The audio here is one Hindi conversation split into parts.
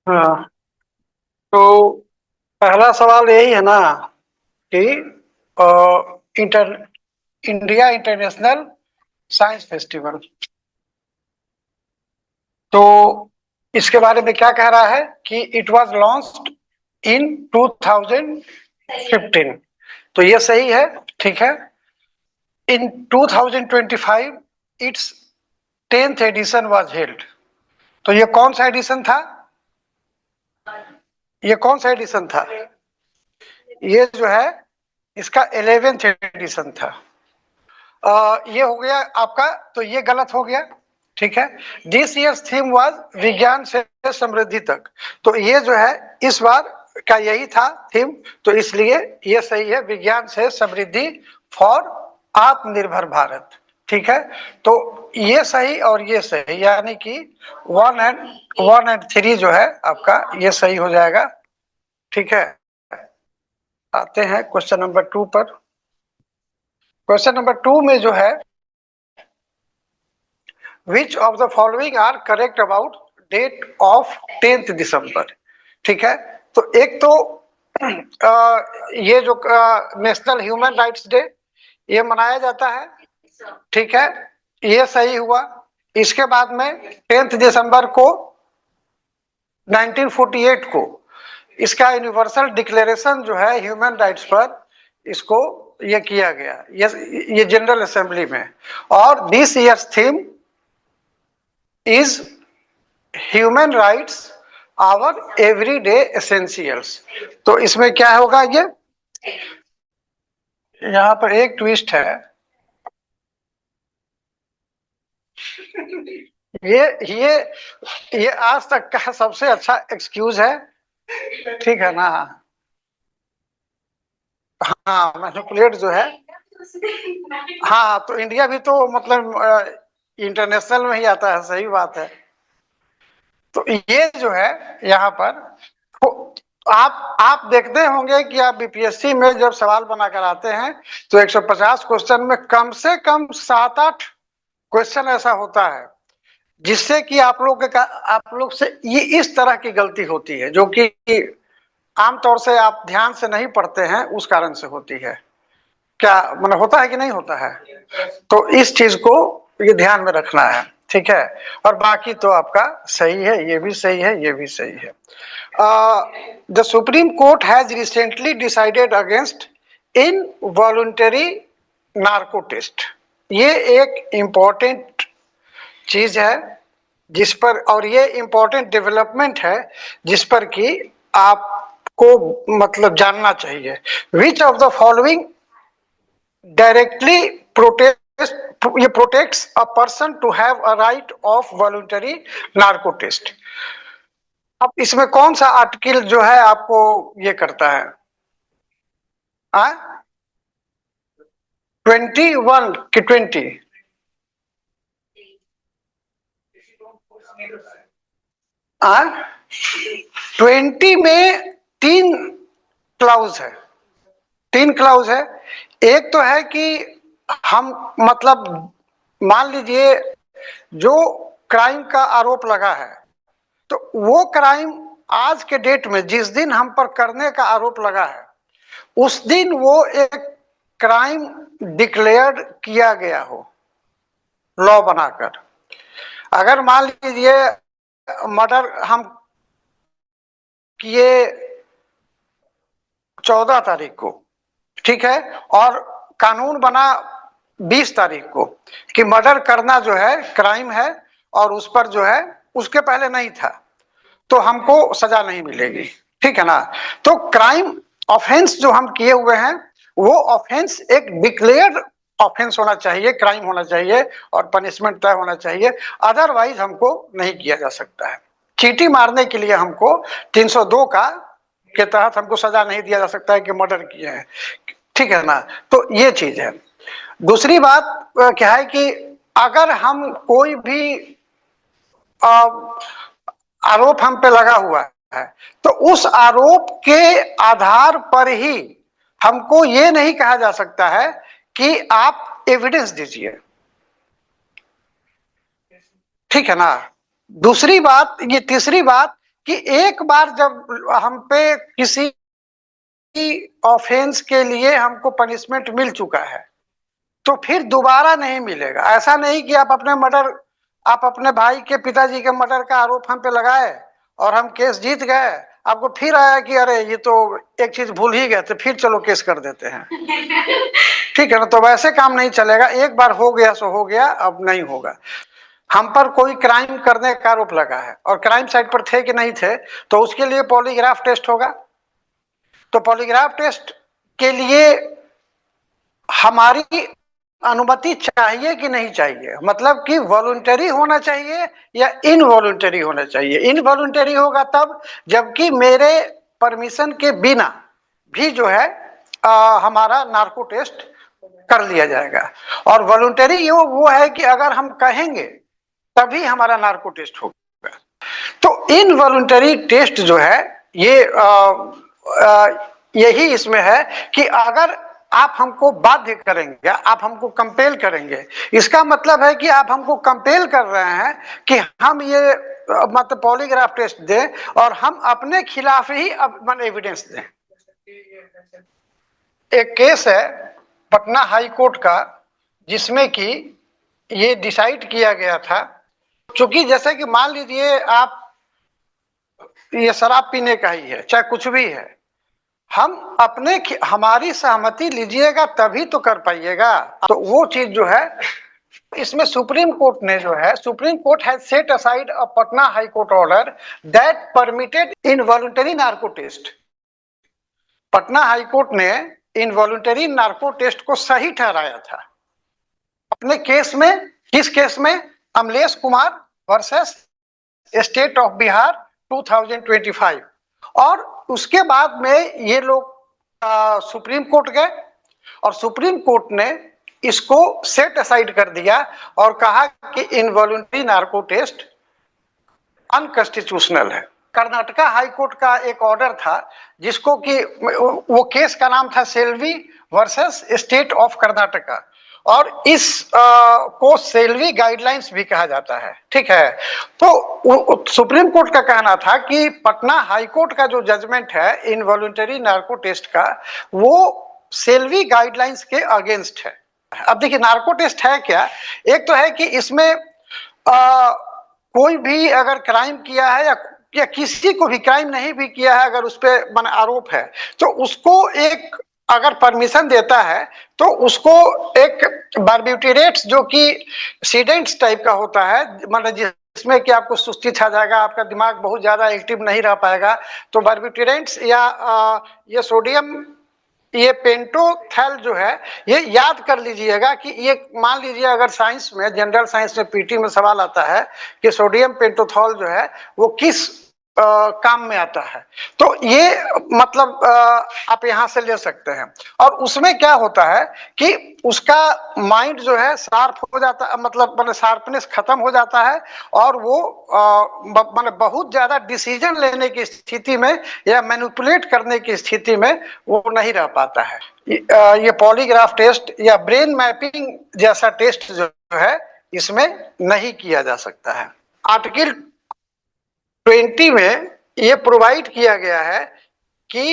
हाँ, तो पहला सवाल यही है ना कि inter India international science festival, तो इसके बारे में क्या कह रहा है कि इट वाज लॉन्च्ड इन 2015। तो ये सही है, ठीक है। In 2025 it's 10th edition was held. तो ये कौन सा एडिशन था? ये कौन सा एडिशन था? ये जो है इसका 11th एडिशन था। ये हो गया आपका, तो ये गलत हो गया, ठीक है। दिस ईयर्स थीम वाज विज्ञान से समृद्धि तक। तो ये जो है इस बार का यही था थीम, तो इसलिए ये सही है, विज्ञान से समृद्धि फॉर आत्मनिर्भर भारत, ठीक है। तो ये सही और ये सही, यानी कि 1 और 3 जो है आपका ये सही हो जाएगा, ठीक है। आते हैं क्वेश्चन नंबर 2 पर। क्वेश्चन नंबर 2 में जो है, which of the following are correct about date of 10th December, ठीक है। तो एक तो ये जो नेशनल ह्यूमन राइट्स डे ये मनाया जाता है, ठीक है, ये सही हुआ। इसके बाद में 10th दिसंबर को 1948 को इसका यूनिवर्सल डिक्लेरेशन जो है ह्यूमन राइट्स पर, इसको ये किया गया, ये जनरल असेंबली में। और this year's theme is human rights our everyday essentials. तो इसमें क्या होगा, ये यहाँ पर एक ट्विस्ट है। ये ये ये आज तक का सबसे अच्छा एक्सक्यूज है, ठीक है ना। हाँ, मैनिपुलेट जो है, हाँ, तो इंडिया भी तो मतलब इंटरनेशनल में ही आता है, सही बात है। तो ये जो है यहाँ पर, तो आप देखते होंगे कि आप बीपीएससी में जब सवाल बनाकर आते हैं तो 150 क्वेश्चन में कम से कम 7-8 क्वेश्चन ऐसा होता है जिससे कि आप लोग से ये इस तरह की गलती होती है, जो कि आमतौर से आप ध्यान से नहीं पढ़ते हैं, उस कारण से होती है। क्या मतलब होता है कि नहीं होता है? तो इस चीज को ये ध्यान में रखना है, ठीक है। और बाकी तो आपका सही है, ये भी सही है, ये भी सही है। The supreme court has recently decided against involuntary narco test. ये एक इंपॉर्टेंट चीज है जिस पर, और ये इंपॉर्टेंट डेवलपमेंट है जिस पर कि आपको मतलब जानना चाहिए। Which of the following directly protects a person to have a right of voluntary narco test. अब इसमें कौन सा आर्टिकल जो है आपको ये करता है? 21 की 20? 20 में 3 क्लाउज है, 3 क्लाउज है। एक तो है कि हम मतलब मान लीजिए जो क्राइम का आरोप लगा है, तो वो क्राइम आज के डेट में जिस दिन हम पर करने का आरोप लगा है उस दिन वो एक क्राइम डिक्लेयर्ड किया गया हो लॉ बनाकर। अगर मान लीजिए मर्डर हम किए 14 तारीख को, ठीक है, और कानून बना 20 तारीख को कि मर्डर करना जो है क्राइम है और उस पर जो है उसके पहले नहीं था, तो हमको सजा नहीं मिलेगी, ठीक है ना। तो क्राइम ऑफेंस जो हम किए हुए हैं वो ऑफेंस एक डिक्लेयर्ड ऑफेंस होना चाहिए, क्राइम होना चाहिए और पनिशमेंट तय होना चाहिए, अदरवाइज हमको नहीं किया जा सकता है। चींटी मारने के लिए हमको 302 का के तहत हमको सजा नहीं दिया जा सकता है कि मर्डर किए हैं, ठीक है ना। तो ये चीज है। दूसरी बात क्या है कि अगर हम कोई भी आरोप हम पे लगा हुआ है तो उस आरोप के आधार पर ही हमको ये नहीं कहा जा सकता है कि आप एविडेंस दीजिए, ठीक है ना। दूसरी बात, ये तीसरी बात कि एक बार जब हम पे किसी ऑफेंस के लिए हमको पनिशमेंट मिल चुका है तो फिर दोबारा नहीं मिलेगा। ऐसा नहीं कि आप अपने भाई के पिताजी के मर्डर का आरोप हम पे लगाए और हम केस जीत गए, आपको फिर आया कि अरे ये तो एक चीज भूल ही गए थे, फिर चलो केस कर देते हैं। ठीक है ना, तो वैसे काम नहीं चलेगा। एक बार हो गया सो हो गया, अब नहीं होगा। हम पर कोई क्राइम करने का आरोप लगा है और क्राइम साइट पर थे कि नहीं थे, तो उसके लिए पॉलीग्राफ टेस्ट होगा। तो पॉलीग्राफ टेस्ट के लिए हमारी अनुमति चाहिए कि नहीं चाहिए, मतलब कि वॉलंटरी होना चाहिए या इनवॉलंटरी होना चाहिए। इनवॉलंटरी होगा तब जबकि मेरे परमिशन के बिना भी जो है हमारा नार्को टेस्ट कर लिया जाएगा। और वॉलंटरी वो है कि अगर हम कहेंगे तभी हमारा नार्को टेस्ट होगा। तो इनवॉलंटरी टेस्ट जो है ये यही इसमें है कि अगर आप हमको बाध्य करेंगे, आप हमको कंपेल करेंगे, इसका मतलब है कि आप हमको कंपेल कर रहे हैं कि हम ये मतलब पॉलीग्राफ टेस्ट दें और हम अपने खिलाफ ही अब एविडेंस दें। एक केस है पटना हाई कोर्ट का जिसमें कि ये डिसाइड किया गया था, क्योंकि जैसे कि मान लीजिए आप ये शराब पीने का ही है चाहे कुछ भी है, हम हमारी सहमति लीजिएगा तभी तो कर पाइएगा। तो वो चीज जो है इसमें सुप्रीम कोर्ट ने जो है, supreme court has set aside a Patna high court order that permitted involuntary narco test. Patna high court ने इनवॉलंटरी नार्को टेस्ट को सही ठहराया था अपने केस में। किस केस में? Amlesh Kumar versus state of Bihar 2025। और उसके बाद में ये लोग सुप्रीम कोर्ट गए और सुप्रीम कोर्ट ने इसको सेट असाइड कर दिया और कहा कि इनवॉलंटरी नार्को टेस्ट अनकॉन्स्टिट्यूशनल है। कर्नाटका हाई कोर्ट का एक ऑर्डर था जिसको कि वो केस का नाम था Selvi versus state of Karnataka, और इस को सेल्वी गाइडलाइंस भी कहा जाता है। ठीक है, तो सुप्रीम कोर्ट का कहना था कि पटना हाई कोर्ट का जो जजमेंट है इनवॉलंटरी नार्को टेस्ट का, वो सेल्वी गाइडलाइंस के अगेंस्ट है। अब देखिए नार्को टेस्ट है क्या। एक तो है कि इसमें कोई भी अगर क्राइम किया है या किसी को भी क्राइम नहीं भी किया है, अगर उस पर आरोप है तो उसको एक अगर परमिशन देता है तो उसको एक बार्बिट्यूरेट्स जो कि सीडेंट्स टाइप का होता है, मतलब जिसमें कि आपको सुस्ती छा जाएगा, आपका दिमाग बहुत ज्यादा एक्टिव नहीं रह पाएगा, तो बार्बिट्यूरेट्स या ये सोडियम ये पेंटोथैल जो है ये याद कर लीजिएगा कि ये मान लीजिए अगर साइंस में जनरल साइंस में पीटी में सवाल आता है कि सोडियम पेंटोथॉल जो है वो किस काम में आता है, तो ये मतलब आप यहाँ से ले सकते हैं। और उसमें क्या होता है कि उसका माइंड जो है शार्प हो जाता है, मतलब शार्पनेस खत्म हो जाता है और वो मतलब बहुत ज्यादा डिसीजन लेने की स्थिति में या मैनिपुलेट करने की स्थिति में वो नहीं रह पाता है। ये पॉलीग्राफ टेस्ट या ब्रेन मैपिंग जैसा टेस्ट जो है इसमें नहीं किया जा सकता है। आर्टिकल 20 में ये प्रोवाइड किया गया है कि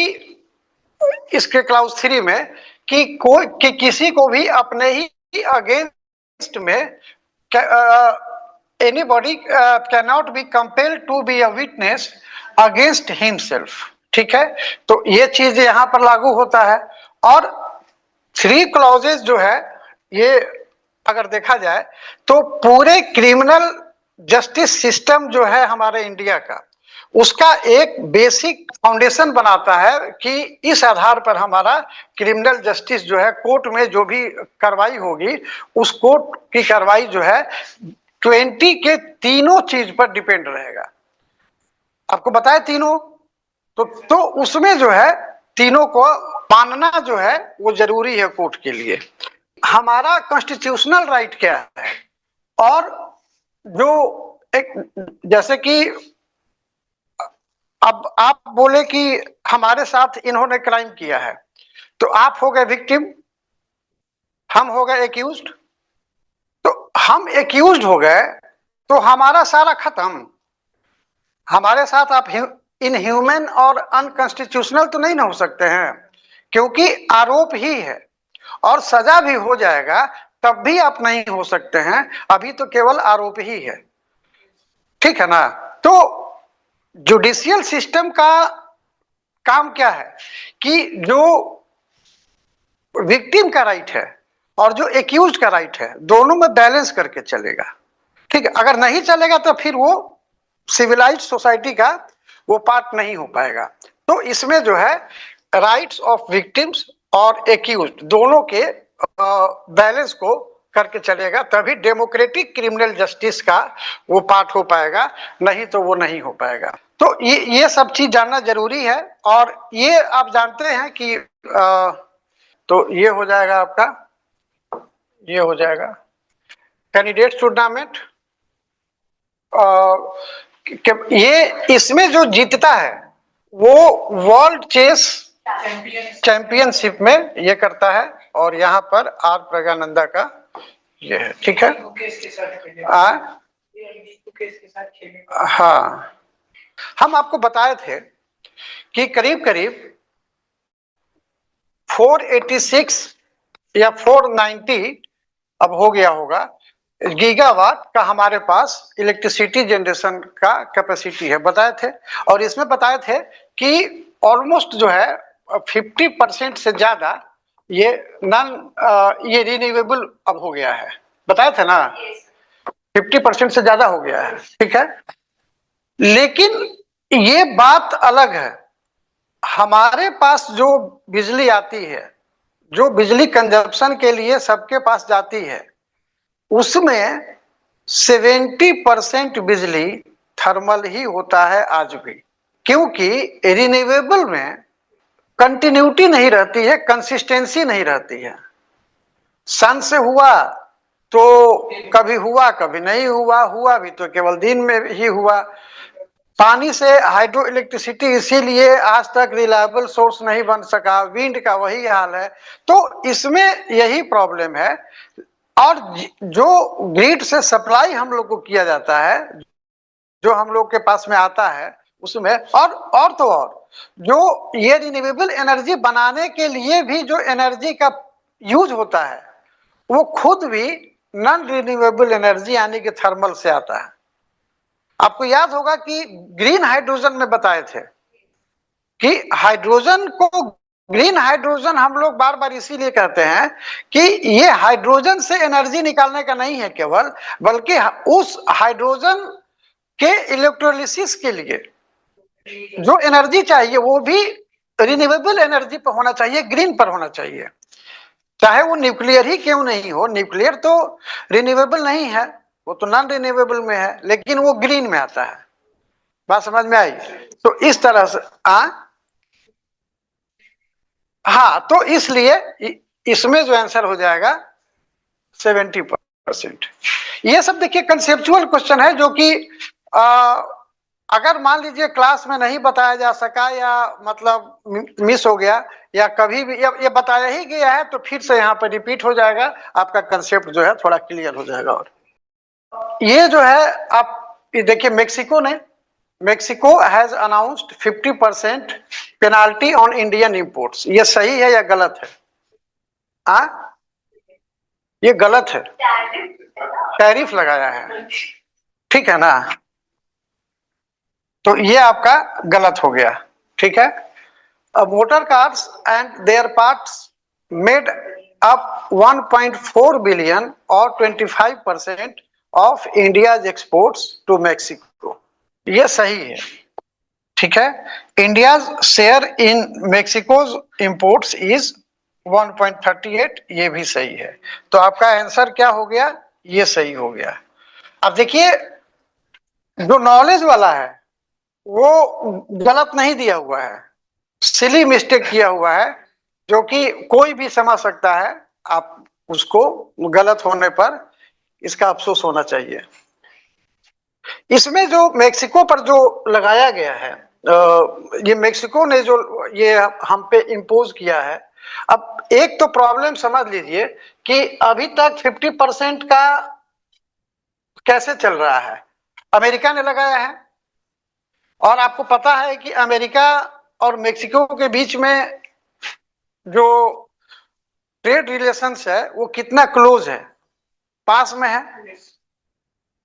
इसके क्लाउज 3 में कि किसी को भी अपने ही अगेंस्ट में anybody can not be compelled to be a witness against himself. ठीक है, तो ये चीज यहाँ पर लागू होता है। और 3 क्लॉजेज जो है ये अगर देखा जाए तो पूरे क्रिमिनल जस्टिस सिस्टम जो है हमारे इंडिया का, उसका एक बेसिक फाउंडेशन बनाता है कि इस आधार पर हमारा क्रिमिनल जस्टिस जो है कोर्ट में जो भी कार्रवाई होगी उस कोर्ट की कार्रवाई जो है 20 के तीनों चीज पर डिपेंड रहेगा। आपको बताया तीनों, तो उसमें जो है तीनों को मानना जो है वो जरूरी है कोर्ट के लिए। हमारा कॉन्स्टिट्यूशनल राइट क्या है, और जो एक जैसे कि अब आप बोले कि हमारे साथ इन्होंने क्राइम किया है, तो आप हो गए विक्टिम, हम हो गए एक्यूज्ड। तो हम एक्यूज्ड हो गए तो हमारा सारा खत्म। हमारे साथ आप इनह्यूमन और अनकॉन्स्टिट्यूशनल तो नहीं ना हो सकते हैं, क्योंकि आरोप ही है और सजा भी हो जाएगा तब भी आप नहीं हो सकते हैं, अभी तो केवल आरोप ही है। ठीक है ना? तो जुडिशियल सिस्टम का काम क्या है कि जो विक्टिम का राइट है और जो एक्यूज का राइट है दोनों में बैलेंस करके चलेगा। ठीक है, अगर नहीं चलेगा तो फिर वो सिविलाइज्ड सोसाइटी का वो पार्ट नहीं हो पाएगा। तो इसमें जो है राइट्स ऑफ विक्टिम्स और एक्यूज्ड दोनों के बैलेंस को करके चलेगा, तभी डेमोक्रेटिक क्रिमिनल जस्टिस का वो पार्ट हो पाएगा, नहीं तो वो नहीं हो पाएगा। तो ये सब चीज जानना जरूरी है। और ये आप जानते हैं कि तो ये हो जाएगा आपका, ये हो जाएगा कैंडिडेट टूर्नामेंट। ये इसमें जो जीतता है वो वर्ल्ड चेस चैंपियनशिप में ये करता है, और यहाँ पर आर प्रज्ञानंदा का ये है। ठीक है, हाँ, हम आपको बताए थे कि करीब करीब 486 या 490 अब हो गया होगा गीगावाट का हमारे पास इलेक्ट्रिसिटी जनरेशन का कैपेसिटी है, बताए थे। और इसमें बताए थे कि ऑलमोस्ट जो है 50% से ज्यादा ये ये रिन्यूएबल अब हो गया है, बताए थे ना, 50% से ज्यादा हो गया है। ठीक है, लेकिन ये बात अलग है, हमारे पास जो बिजली आती है, जो बिजली कंजप्शन के लिए सबके पास जाती है, उसमें 70% बिजली थर्मल ही होता है आज भी, क्योंकि रिन्यूएबल में कंटिन्यूटी नहीं रहती है, कंसिस्टेंसी नहीं रहती है। सन से हुआ तो कभी हुआ कभी नहीं हुआ, हुआ भी तो केवल दिन में ही हुआ। पानी से हाइड्रो इलेक्ट्रिसिटी इसीलिए आज तक रिलायबल सोर्स नहीं बन सका, विंड का वही हाल है। तो इसमें यही प्रॉब्लम है। और जो ग्रिड से सप्लाई हम लोग को किया जाता है, जो हम लोग के पास में आता है, उसमें और तो और जो ये रिन्यूएबल एनर्जी बनाने के लिए भी जो एनर्जी का यूज होता है वो खुद भी नॉन रिन्यूएबल एनर्जी यानी कि थर्मल से आता है। आपको याद होगा कि ग्रीन हाइड्रोजन में बताए थे कि हाइड्रोजन को ग्रीन हाइड्रोजन हम लोग बार बार इसीलिए कहते हैं कि ये हाइड्रोजन से एनर्जी निकालने का नहीं है केवल, बल्कि उस हाइड्रोजन के इलेक्ट्रोलिसिस के लिए जो एनर्जी चाहिए वो भी रिन्यूएबल एनर्जी पर होना चाहिए, ग्रीन पर होना चाहिए, चाहे वो न्यूक्लियर ही क्यों नहीं हो। न्यूक्लियर तो रिन्यूएबल नहीं है, वो तो नॉन रिन्यूएबल में है, लेकिन वो ग्रीन में आता है। बात समझ में आई? तो इस तरह से हाँ, तो इसलिए इसमें जो आंसर हो जाएगा 70%। ये सब देखिए कंसेप्चुअल क्वेश्चन है जो कि अगर मान लीजिए क्लास में नहीं बताया जा सका या मतलब मिस हो गया या कभी भी ये बताया ही गया है तो फिर से यहाँ पर रिपीट हो जाएगा, आपका कंसेप्ट जो है थोड़ा क्लियर हो जाएगा। और ये जो है आप देखिए Mexico has announced 50% penalty on Indian imports. ये सही है या गलत है? ये गलत है, टैरिफ लगाया है, ठीक है ना? तो ये आपका गलत हो गया। ठीक है, motor cars and their parts made up 1.4 billion और 25% of India's exports to Mexico. ये सही है, ठीक है। India's share in Mexico's imports is 1.38, ये भी सही है। तो आपका आंसर क्या हो गया? ये सही हो गया। अब देखिए जो नॉलेज वाला है वो गलत नहीं दिया हुआ है, सिली मिस्टेक किया हुआ है जो कि कोई भी समझ सकता है। आप उसको गलत होने पर इसका अफसोस होना चाहिए। इसमें जो मेक्सिको पर जो लगाया गया है, ये मेक्सिको ने जो ये हम पे इम्पोज किया है। अब एक तो प्रॉब्लम समझ लीजिए कि अभी तक 50% का कैसे चल रहा है, अमेरिका ने लगाया है, और आपको पता है कि अमेरिका और मेक्सिको के बीच में जो ट्रेड रिलेशंस है वो कितना क्लोज है, पास में है।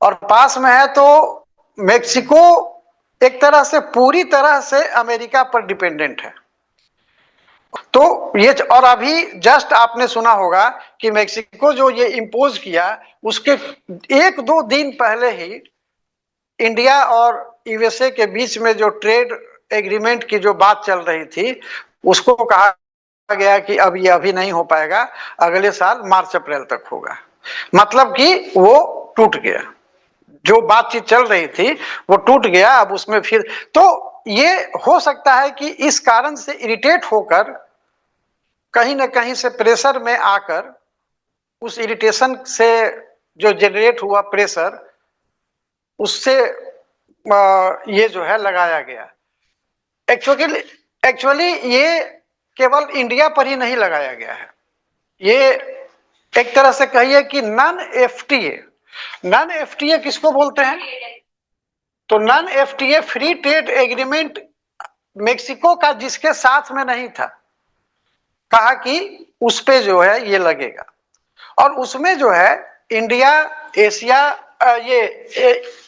और पास में है तो मेक्सिको एक तरह से पूरी तरह से अमेरिका पर डिपेंडेंट है। तो ये, और अभी जस्ट आपने सुना होगा कि मेक्सिको जो ये इम्पोज किया, उसके 1-2 दिन पहले ही इंडिया और यूएसए के बीच में जो ट्रेड एग्रीमेंट की जो बात चल रही थी, उसको कहा गया कि अब ये अभी नहीं हो पाएगा, अगले साल मार्च अप्रैल तक होगा। मतलब कि वो टूट गया, जो बातचीत चल रही थी वो टूट गया। अब उसमें फिर तो ये हो सकता है कि इस कारण से इरिटेट होकर कहीं ना कहीं से प्रेशर में आकर, उस इरिटेशन से जो जनरेट हुआ प्रेशर, उससे ये जो है लगाया गया। एक्चुअली एक्चुअली ये केवल इंडिया पर ही नहीं लगाया गया है, ये एक तरह से कहिए कि नॉन एफटीए। नॉन एफटीए किसको बोलते हैं? तो non FTA free trade agreement Mexico का जिसके साथ में नहीं था, कहा कि उस पे जो है ये लगेगा। और उसमें जो है इंडिया, एशिया,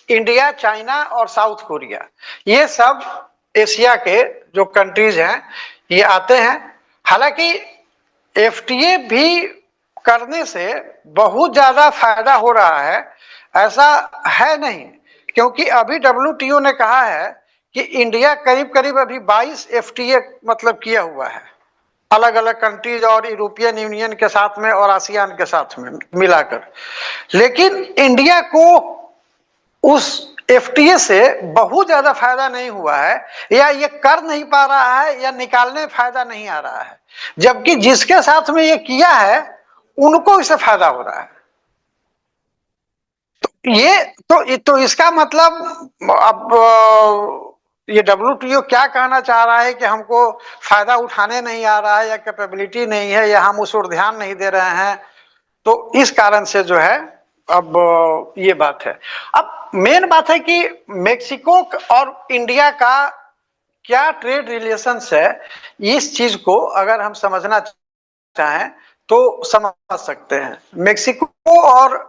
इंडिया, चाइना और साउथ कोरिया, ये सब एशिया के जो कंट्रीज हैं ये आते हैं। हालांकि एफटीए भी करने से बहुत ज्यादा फायदा हो रहा है ऐसा है नहीं, क्योंकि अभी डब्ल्यूटीओ ने कहा है कि इंडिया करीब करीब अभी 22 एफटीए मतलब किया हुआ है, अलग अलग कंट्रीज और यूरोपियन यूनियन के साथ में और आसियान के साथ में मिलाकर। लेकिन इंडिया को उस एफटीए से बहुत ज्यादा फायदा नहीं हुआ है, या ये कर नहीं पा रहा है, या निकालने में फायदा नहीं आ रहा है, जबकि जिसके साथ में ये किया है उनको इससे फायदा हो रहा है। तो ये तो इसका मतलब अब ये डब्ल्यूटीओ क्या कहना चाह रहा है कि हमको फायदा उठाने नहीं आ रहा है, या कैपेबिलिटी नहीं है, या हम उस ओर ध्यान नहीं दे रहे हैं। तो इस कारण से जो है अब ये बात है। अब मेन बात है कि मेक्सिको और इंडिया का क्या ट्रेड रिलेशंस है, इस चीज को अगर हम समझना चाहें तो समझ सकते हैं। मेक्सिको और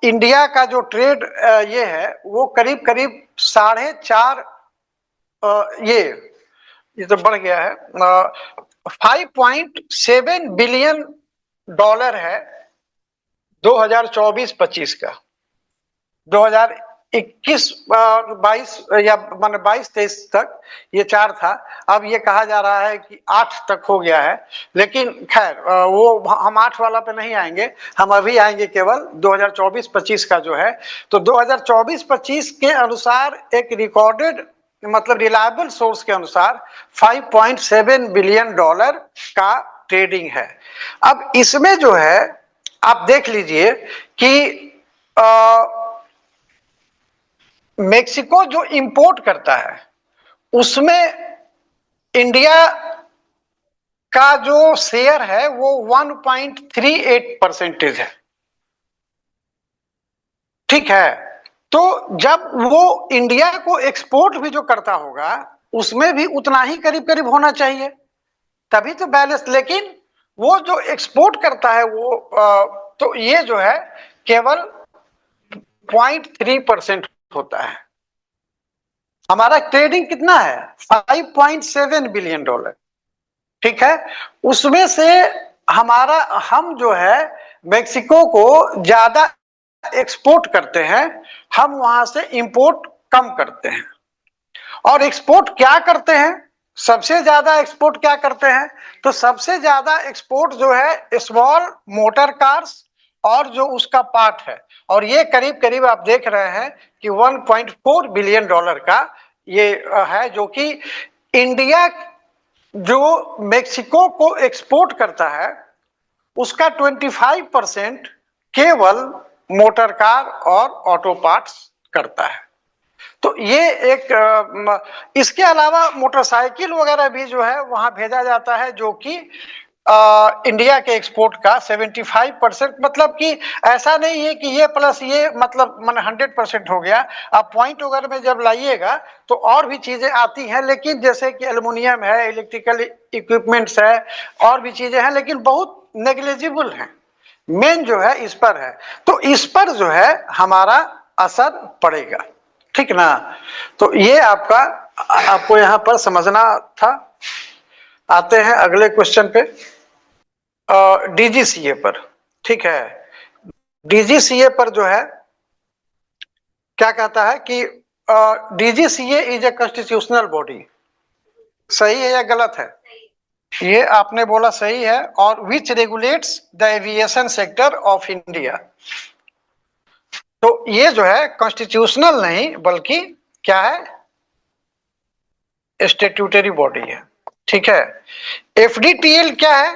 इंडिया का जो ट्रेड ये है वो करीब करीब 4.5 ये तो बढ़ गया है, 5.7 बिलियन डॉलर है 2024-25 का। 2021-22 या मान 22-23 तक ये 4 था, अब ये कहा जा रहा है कि 8 तक हो गया है। लेकिन खैर वो हम 8 वाला पे नहीं आएंगे, हम अभी आएंगे केवल 2024-25 का जो है। तो 2024-25 के अनुसार एक रिकॉर्डेड मतलब रिलायबल सोर्स के अनुसार 5.7 बिलियन डॉलर का ट्रेडिंग है। अब इसमें जो है आप देख लीजिए कि मेक्सिको जो इंपोर्ट करता है उसमें इंडिया का जो शेयर है वो 1.38% है। ठीक है, तो जब वो इंडिया को एक्सपोर्ट भी जो करता होगा उसमें भी उतना ही करीब करीब होना चाहिए, तभी तो बैलेंस। लेकिन वो जो एक्सपोर्ट करता है वो तो ये जो है केवल 0.3% होता है। हमारा ट्रेडिंग कितना है? 5.7 बिलियन डॉलर। ठीक है, उसमें से हमारा हम जो है मेक्सिको को ज्यादा एक्सपोर्ट करते हैं, हम वहां से इंपोर्ट कम करते हैं। और एक्सपोर्ट क्या करते हैं? सबसे ज्यादा एक्सपोर्ट क्या करते हैं? तो सबसे ज्यादा एक्सपोर्ट जो है स्मॉल मोटर कार्स और जो उसका पार्ट है, और ये करीब करीब आप देख रहे हैं कि 1.4 बिलियन डॉलर का ये है, जो कि इंडिया जो मेक्सिको को एक्सपोर्ट करता है उसका 25% केवल मोटर कार और ऑटो पार्ट्स करता है। तो ये एक इसके अलावा मोटरसाइकिल वगैरह भी जो है वहां भेजा जाता है, जो कि इंडिया के एक्सपोर्ट का 75%, मतलब कि ऐसा नहीं है कि ये प्लस ये मतलब मन 100% हो गया। आप पॉइंट वगैरह में जब लाइएगा तो और भी चीजें आती हैं, लेकिन जैसे कि एल्युमिनियम है, इलेक्ट्रिकल इक्विपमेंट्स है, और भी चीजें हैं, लेकिन बहुत नेग्लिजिबल हैं। मेन जो है इस पर है, तो इस पर जो है हमारा असर पड़ेगा, ठीक ना। तो ये आपको यहां पर समझना था। आते हैं अगले क्वेश्चन पे, डीजीसीए पर। ठीक है, डीजीसीए पर जो है क्या कहता है कि DGCA is a constitutional body. सही है या गलत है? ये आपने बोला सही है। और which regulates the aviation sector of India. तो ये जो है कॉन्स्टिट्यूशनल नहीं बल्कि क्या है, स्टेट्यूटरी बॉडी है। ठीक है, एफडीटीएल क्या है?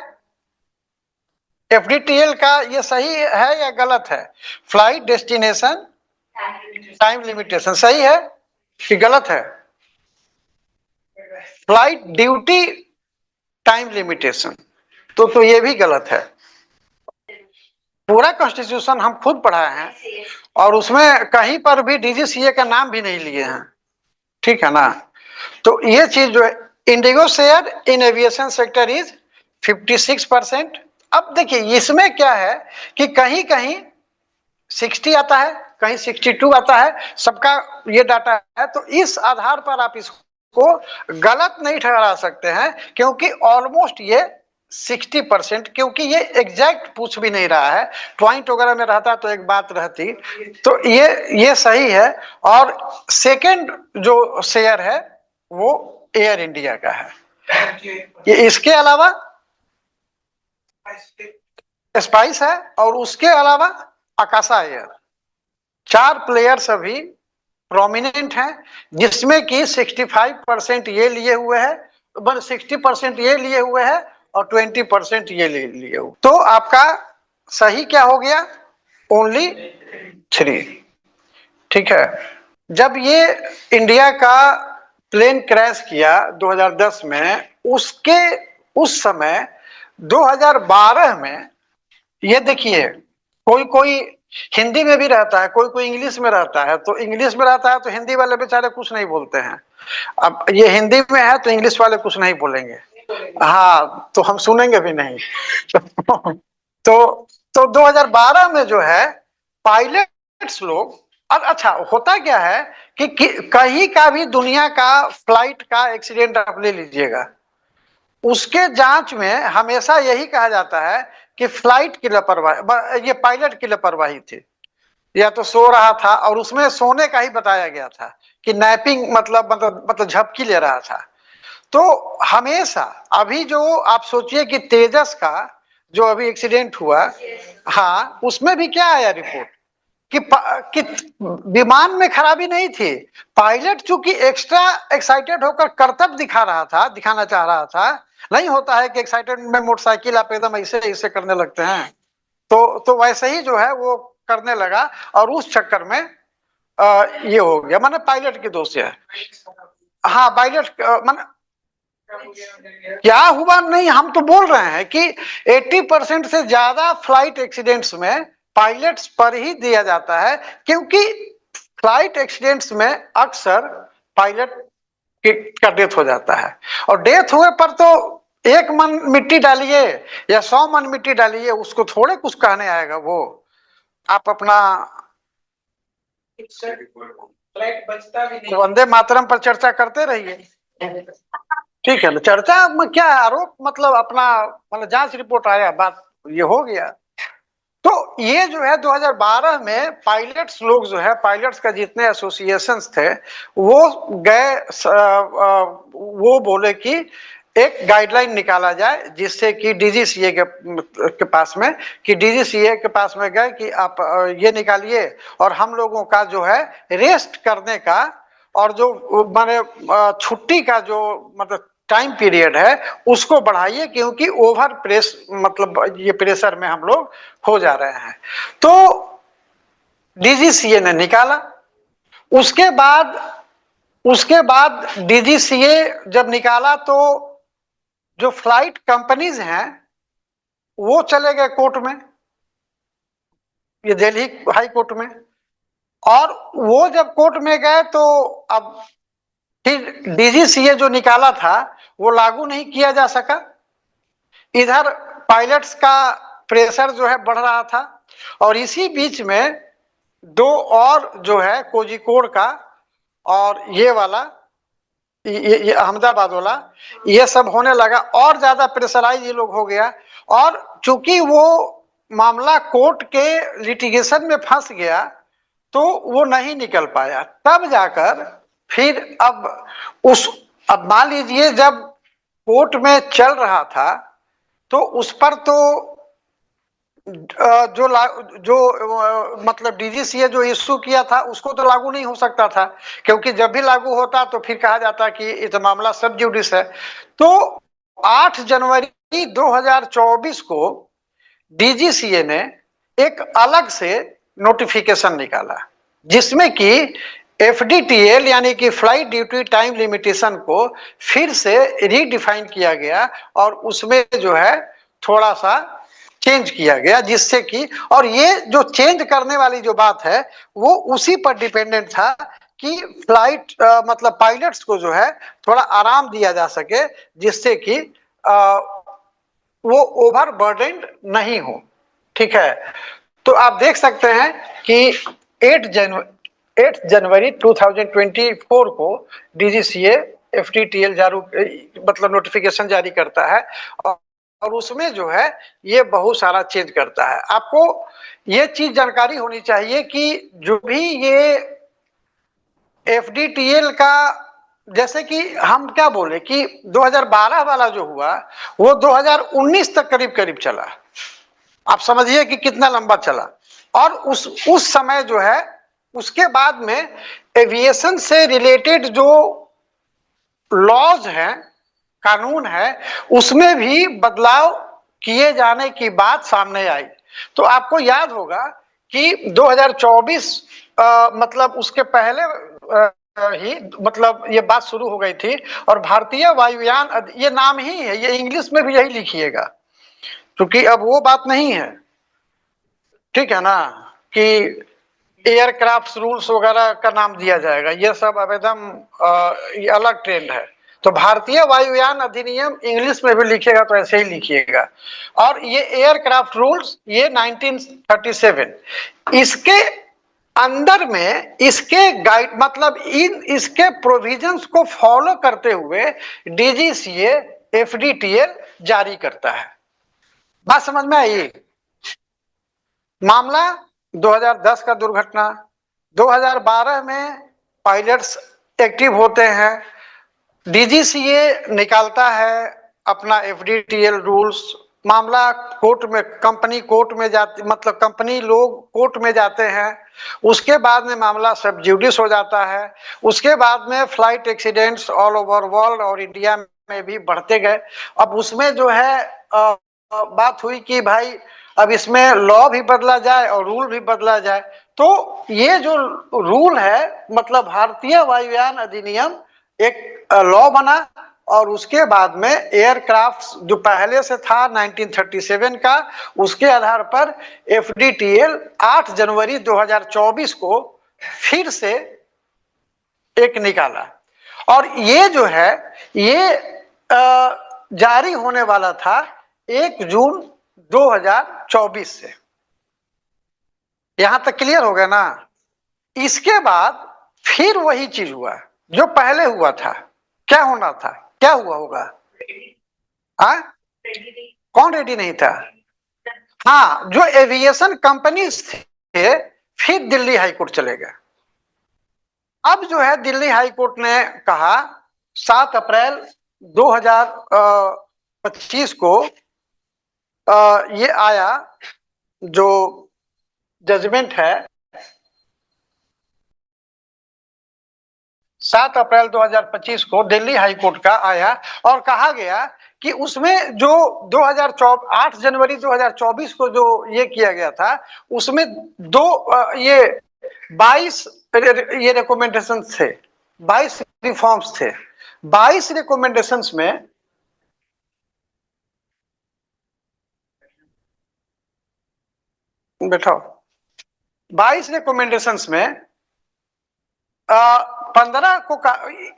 एफडीटीएल का ये सही है या गलत है? Flight destination time limitation. सही है कि गलत है? फ्लाइट ड्यूटी टाइम लिमिटेशन, तो ये भी गलत है। पूरा कॉन्स्टिट्यूशन हम खुद पढ़ाए हैं और उसमें कहीं पर भी डीजीसीए का नाम भी नहीं लिए हैं, ठीक है ना। तो ये चीज जो है, Indigo share in aviation sector is 56%। अब देखिए इसमें क्या है कि कहीं कहीं 60 आता है, कहीं 62 आता है, सबका ये डाटा है। तो इस आधार पर आप इसको गलत नहीं ठहरा सकते हैं, क्योंकि ऑलमोस्ट ये 60%, क्योंकि ये एग्जैक्ट पूछ भी नहीं रहा है। पॉइंट वगैरह में रहता तो एक बात रहती। तो ये सही है। और सेकंड जो शेयर है वो एयर इंडिया का है। ये इसके अलावा स्पाइस है और उसके अलावा आकाशा एयर। 4 प्लेयर्स अभी प्रोमिनेंट हैं, जिसमें कि 65% ये लिए हुए है, 60% ये लिए हुए है और 20% ये लिए हुए। तो आपका सही क्या हो गया? ओनली 3। ठीक है, जब ये इंडिया का प्लेन क्रैश किया 2010 में, उस समय 2012 में ये देखिए, कोई कोई हिंदी में भी रहता है, कोई कोई इंग्लिश में रहता है। तो इंग्लिश में रहता है तो हिंदी वाले बेचारे कुछ नहीं बोलते हैं। अब ये हिंदी में है तो इंग्लिश वाले कुछ नहीं बोलेंगे। हाँ, तो हम सुनेंगे भी नहीं। तो 2012 में जो है पायलट्स लोग, अच्छा होता क्या है कि कहीं का भी दुनिया का फ्लाइट का एक्सीडेंट आप ले लीजिएगा, उसके जांच में हमेशा यही कहा जाता है कि फ्लाइट की लापरवाही, ये पायलट की लापरवाही थी, या तो सो रहा था, और उसमें सोने का ही बताया गया था कि नैपिंग मतलब झपकी ले रहा था। तो हमेशा अभी जो आप सोचिए कि तेजस का जो अभी एक्सीडेंट हुआ, हाँ, उसमें भी क्या आया रिपोर्ट कि विमान में खराबी नहीं थी, पायलट चूंकि एक्स्ट्रा एक्साइटेड होकर करतब दिखाना चाह रहा था। नहीं होता है कि एक्साइटेड में मोटरसाइकिल आप एकदम ऐसे ऐसे करने लगते हैं, तो वैसे ही जो है वो करने लगा, और उस चक्कर में ये हो गया। माने पायलट की दोष है। हाँ, पायलट माने क्या हुआ नहीं, हम तो बोल रहे हैं कि 80% से ज्यादा फ्लाइट एक्सीडेंट्स में पायलट्स पर ही दिया जाता है, क्योंकि फ्लाइट एक्सीडेंट्स में अक्सर पायलट का डेथ हो जाता है। और डेथ हुए पर तो 1 मन मिट्टी डालिए या 100 मन मिट्टी डालिए, उसको थोड़े कुछ कहने आएगा वो। आप अपना फ्लाइट बचता भी नहीं, वंदे मातरम पर चर्चा करते रहिए, ठीक है ना। चर्चा में क्या है, आरोप मतलब अपना मतलब जांच रिपोर्ट आया, बात ये हो गया। तो ये जो है 2012 में पायलट्स लोग जो है, पायलट्स का जितने एसोसिएशंस थे, वो गए, वो बोले कि एक गाइडलाइन निकाला जाए, जिससे कि डीजीसीए के पास में, कि डीजीसीए के पास में गए कि आप ये निकालिए, और हम लोगों का जो है रेस्ट करने का और जो माने छुट्टी का जो मतलब टाइम पीरियड है उसको बढ़ाइए, क्योंकि ओवर प्रेस मतलब ये प्रेशर में हम लोग हो जा रहे हैं। तो डीजीसीए ने निकाला। उसके बाद डीजीसीए जब निकाला तो जो फ्लाइट कंपनीज हैं वो चले गए कोर्ट में, ये दिल्ली हाई कोर्ट में। और वो जब कोर्ट में गए तो अब फिर डीजीसीए जो निकाला था वो लागू नहीं किया जा सका। इधर पायलट्स का प्रेशर जो है बढ़ रहा था, और इसी बीच में दो और जो है कोझिकोड का और ये वाला ये अहमदाबाद वाला, ये सब होने लगा और ज्यादा प्रेशराइज ये लोग हो गया। और चूंकि वो मामला कोर्ट के लिटिगेशन में फंस गया तो वो नहीं निकल पाया। तब जाकर फिर अब मान लीजिए जब कोर्ट में चल रहा था तो उस पर तो जो मतलब डीजीसीए जो इश्यू किया था उसको तो लागू नहीं हो सकता था, क्योंकि जब भी लागू होता तो फिर कहा जाता कि ये तो मामला सब जुडिस है। तो 8 जनवरी 2024 को डीजीसीए ने एक अलग से नोटिफिकेशन निकाला, जिसमें कि एफडीटीएल यानी कि फ्लाइट ड्यूटी टाइम लिमिटेशन को फिर से रीडिफाइन किया गया और उसमें जो है थोड़ा सा चेंज किया गया, जिससे कि और ये जो चेंज करने वाली जो बात है वो उसी पर डिपेंडेंट था कि फ्लाइट मतलब पायलट्स को जो है थोड़ा आराम दिया जा सके, जिससे कि वो ओवर बर्डन नहीं हो। ठीक है, तो आप देख सकते हैं कि 8 जनवरी 2024 को डीजीसीए एफडीटीएल जारी मतलब नोटिफिकेशन जारी करता है, और उसमें जो है ये बहुत सारा चेंज करता है। आपको ये चीज जानकारी होनी चाहिए कि जो भी ये एफडीटीएल का, जैसे कि हम क्या बोले कि 2012 वाला जो हुआ वो 2019 तक करीब करीब चला। आप समझिए कि कितना लंबा चला। और उस समय जो है उसके बाद में एविएशन से रिलेटेड जो लॉज हैं, कानून है, उसमें भी बदलाव किए जाने की बात सामने आई। तो आपको याद होगा कि 2024 मतलब उसके पहले ही मतलब ये बात शुरू हो गई थी। और भारतीय वायुयान, ये नाम ही है, ये इंग्लिश में भी यही लिखिएगा क्योंकि अब वो बात नहीं है। ठीक है ना, कि एयरक्राफ्ट रूल्स वगैरह का नाम दिया जाएगा, ये सब अब एकदम ये अलग ट्रेंड है। तो भारतीय वायुयान अधिनियम इंग्लिश में भी लिखिएगा तो ऐसे ही लिखिएगा। और ये एयरक्राफ्ट रूल्स ये 1937, इसके अंदर में इसके गाइड मतलब इसके प्रोविजंस को फॉलो करते हुए डीजीसीए एफडीटीएल जारी करता है। बात समझ में आई? मामला 2010 का दुर्घटना, 2012 में पायलट्स एक्टिव होते हैं, डीजीसीए निकालता है अपना एफडीटीएल रूल्स, मामला कोर्ट में, कंपनी कोर्ट में जाती मतलब कंपनी लोग कोर्ट में जाते हैं, उसके बाद में मामला सब जुडिस हो जाता है। उसके बाद में flight accidents all over world और इंडिया में भी बढ़ते गए। अब उसमें जो है बात हुई कि भाई अब इसमें लॉ भी बदला जाए और रूल भी बदला जाए। तो ये जो रूल है मतलब भारतीय वायुयान अधिनियम एक लॉ बना, और उसके बाद में एयरक्राफ्ट जो पहले से था 1937 का, उसके आधार पर एफडीटीएल 8 जनवरी 2024 को फिर से एक निकाला। और ये जो है ये जारी होने वाला था 1 जून 2024 से। यहां तक क्लियर हो गया ना? इसके बाद फिर वही चीज हुआ जो पहले हुआ था। क्या होना था, क्या हुआ होगा? हाँ, कौन रेडी नहीं था? हाँ, जो एविएशन कंपनी थे फिर दिल्ली हाईकोर्ट चले गए। अब जो है दिल्ली हाईकोर्ट ने कहा 7 अप्रैल 2025 को ये आया जो जजमेंट है, 7 अप्रैल 2025 को दिल्ली हाईकोर्ट का आया और कहा गया कि उसमें जो 8 जनवरी 2024 को जो ये किया गया था उसमें ये 22 ये रिकमेंडेशन थे, 22 रिफॉर्म्स थे। 22 रिकमेंडेशंस में बैठाओ। 22 रिकमेंडेशंस में 15 को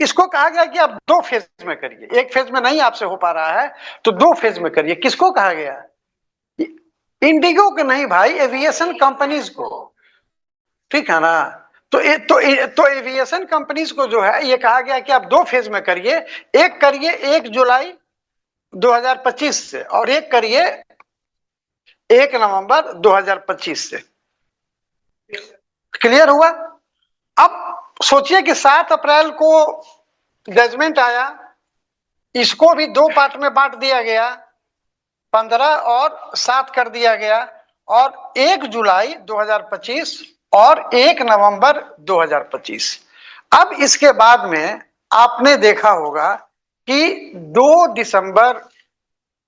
इसको कहा गया कि आप 2 फेज में करिए, एक फेज में नहीं आपसे हो पा रहा है तो 2 फेज में करिए। किसको कहा गया? इंडिगो के नहीं भाई, एविएशन कंपनीज को, ठीक है ना। तो एविएशन कंपनीज को जो है ये कहा गया कि आप 2 फेज में करिए, एक करिए 1 जुलाई 2025 से और एक करिए 1 नवंबर 2025 से। क्लियर हुआ? अब सोचिए कि 7 अप्रैल को जजमेंट आया, इसको भी 2 पार्ट में बांट दिया गया, 15 और 7 कर दिया गया, और 1 जुलाई 2025 और 1 नवंबर 2025। अब इसके बाद में आपने देखा होगा कि 2 दिसंबर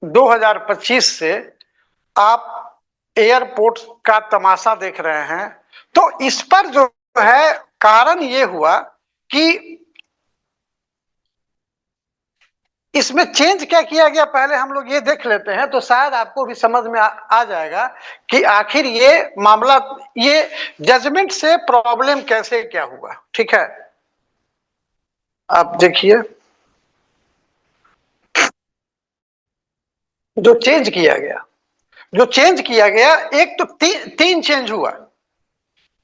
2025 से आप एयरपोर्ट का तमाशा देख रहे हैं। तो इस पर जो है कारण ये हुआ कि इसमें चेंज क्या किया गया, पहले हम लोग ये देख लेते हैं तो शायद आपको भी समझ में आ जाएगा कि आखिर ये मामला, ये जजमेंट से प्रॉब्लम कैसे क्या हुआ। ठीक है, आप देखिए जो चेंज किया गया, एक तो तीन चेंज हुआ,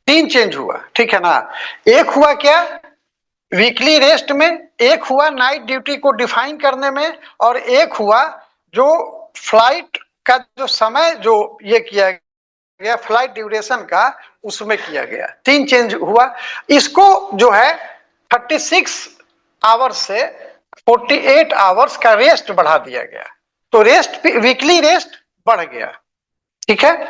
3 चेंज हुआ, ठीक है ना। एक हुआ क्या, वीकली रेस्ट में, एक हुआ नाइट ड्यूटी को डिफाइन करने में, और एक हुआ जो फ्लाइट का जो समय जो ये किया गया, फ्लाइट ड्यूरेशन का, उसमें किया गया। 3 चेंज हुआ। इसको जो है 36 आवर्स से 48 आवर्स का रेस्ट बढ़ा दिया गया, तो रेस्ट, वीकली रेस्ट बढ़ गया। ठीक है।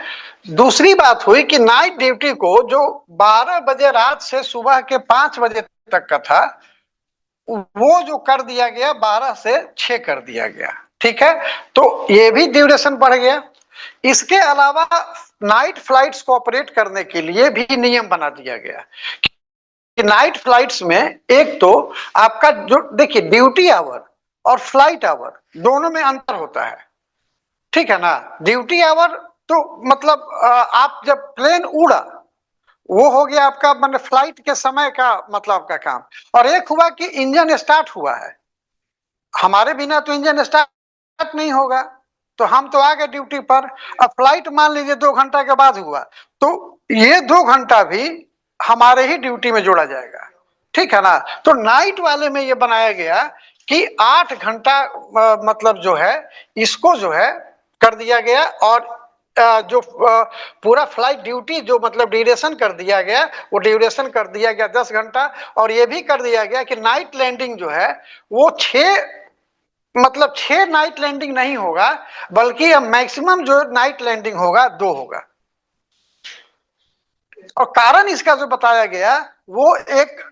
दूसरी बात हुई कि नाइट ड्यूटी को जो 12 बजे रात से सुबह के 5 बजे तक का था, वो जो कर दिया गया 12 से 6 कर दिया गया। ठीक है, तो ये भी ड्यूरेशन बढ़ गया। इसके अलावा नाइट फ्लाइट्स को ऑपरेट करने के लिए भी नियम बना दिया गया कि नाइट फ्लाइट्स में एक तो आपका जो, देखिए, ड्यूटी आवर और फ्लाइट आवर दोनों में अंतर होता है। ठीक है ना। ड्यूटी आवर तो मतलब आप जब प्लेन उड़ा, वो हो गया आपका, मतलब फ्लाइट के समय का मतलब का काम। और एक हुआ कि इंजन स्टार्ट हुआ है, हमारे बिना तो इंजन स्टार्ट नहीं होगा, तो हम तो आ गए ड्यूटी पर। अब फ्लाइट मान लीजिए 2 घंटा के बाद हुआ, तो ये 2 घंटा भी हमारे ही ड्यूटी में जोड़ा जाएगा। ठीक है ना। तो नाइट वाले में ये बनाया गया कि 8 घंटा मतलब जो है इसको जो है कर दिया गया, और जो पूरा फ्लाइट ड्यूटी जो मतलब ड्यूरेशन कर दिया गया, वो ड्यूरेशन कर दिया गया 10 घंटा। और ये भी कर दिया गया कि नाइट लैंडिंग जो है वो 6 नाइट लैंडिंग नहीं होगा, बल्कि मैक्सिमम जो नाइट लैंडिंग होगा 2 होगा। और कारण इसका जो बताया गया वो एक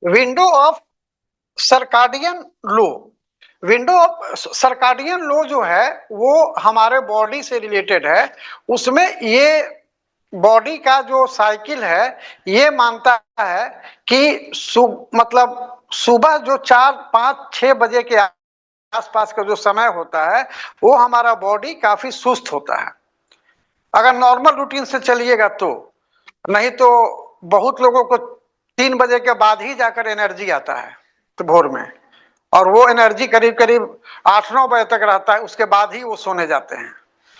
window of circadian low, window of circadian low जो है वो हमारे बॉडी से रिलेटेड है। उसमें ये बॉडी का जो साइकिल है ये मानता है कि मतलब सुबह जो 4, 5, 6 बजे के आसपास का जो समय होता है वो हमारा बॉडी काफी सुस्त होता है, अगर नॉर्मल रूटीन से चलिएगा तो। नहीं तो बहुत लोगों को 3 बजे के बाद ही जाकर एनर्जी आता है तो भोर में, और वो एनर्जी करीब करीब 8-9 बजे तक रहता है, उसके बाद ही वो सोने जाते हैं,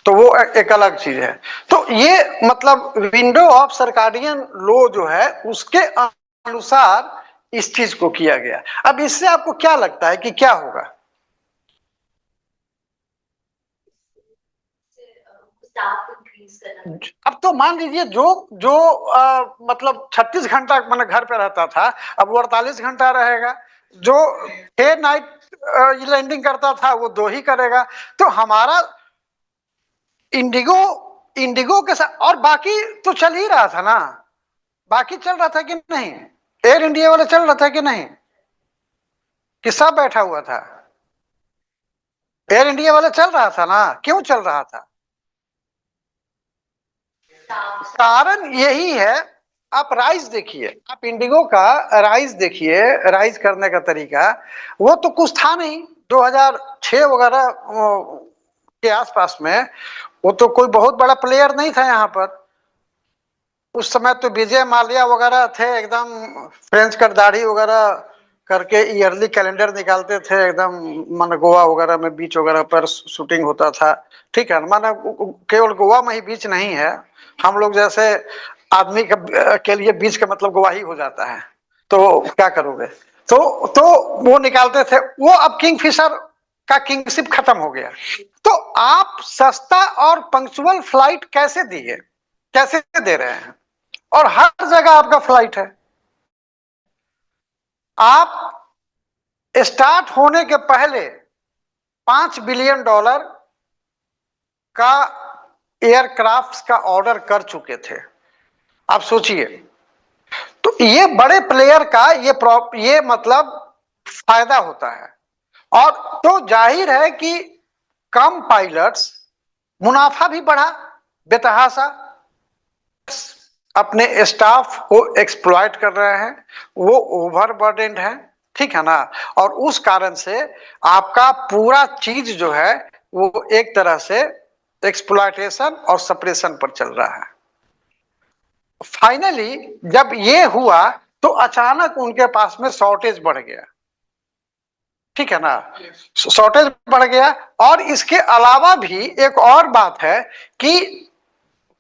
तो वो एक अलग चीज है। तो ये मतलब विंडो ऑफ सर्काडियन लो जो है उसके अनुसार इस चीज को किया गया। अब इससे आपको क्या लगता है कि क्या होगा? अब तो मान लीजिए जो जो मतलब 36 घंटा मैंने घर पे रहता था, अब वो 48 घंटा रहेगा। जो 6 नाइट लैंडिंग करता था वो 2 ही करेगा। तो हमारा इंडिगो के साथ, और बाकी तो चल ही रहा था ना, बाकी चल रहा था कि नहीं? एयर इंडिया वाला चल रहा था कि नहीं, कि सब बैठा हुआ था? एयर इंडिया वाला चल रहा था ना। क्यों चल रहा था? कारण यही है, आप राइज देखिए, आप इंडिगो का राइज देखिए, राइज करने का तरीका वो तो कुछ था नहीं 2006 वगैरह के आसपास में। वो तो कोई बहुत बड़ा प्लेयर नहीं था यहाँ पर। उस समय तो विजय माल्या वगैरह थे एकदम, फ्रेंच कट दाढ़ी वगैरह करके ईयरली कैलेंडर निकालते थे एकदम, माने गोवा वगैरह में बीच वगैरह पर शूटिंग होता था। ठीक है, माने केवल गोवा में ही बीच नहीं है, हम लोग जैसे आदमी के लिए बीच का मतलब गोवा ही हो जाता है, तो क्या करोगे। तो वो निकालते थे वो। अब किंगफिशर का किंगशिप खत्म हो गया, तो आप सस्ता और पंक्चुअल फ्लाइट कैसे दिए, कैसे दे रहे हैं, और हर जगह आपका फ्लाइट है। आप स्टार्ट होने के पहले $5 बिलियन का एयरक्राफ्ट का ऑर्डर कर चुके थे। आप सोचिए, तो ये बड़े प्लेयर का ये मतलब फायदा होता है। और तो जाहिर है कि कम पायलट्स, मुनाफा भी बढ़ा बेतहासा, अपने स्टाफ को एक्सप्लॉइट कर रहे हैं, वो ओवरबर्डेंड है, ठीक है ना। और उस कारण से आपका पूरा चीज जो है वो एक तरह से एक्सप्लॉइटेशन और सप्रेशन पर चल रहा है। फाइनली जब ये हुआ तो अचानक उनके पास में शॉर्टेज बढ़ गया, ठीक है ना, शॉर्टेज बढ़ गया। और इसके अलावा भी एक और बात है कि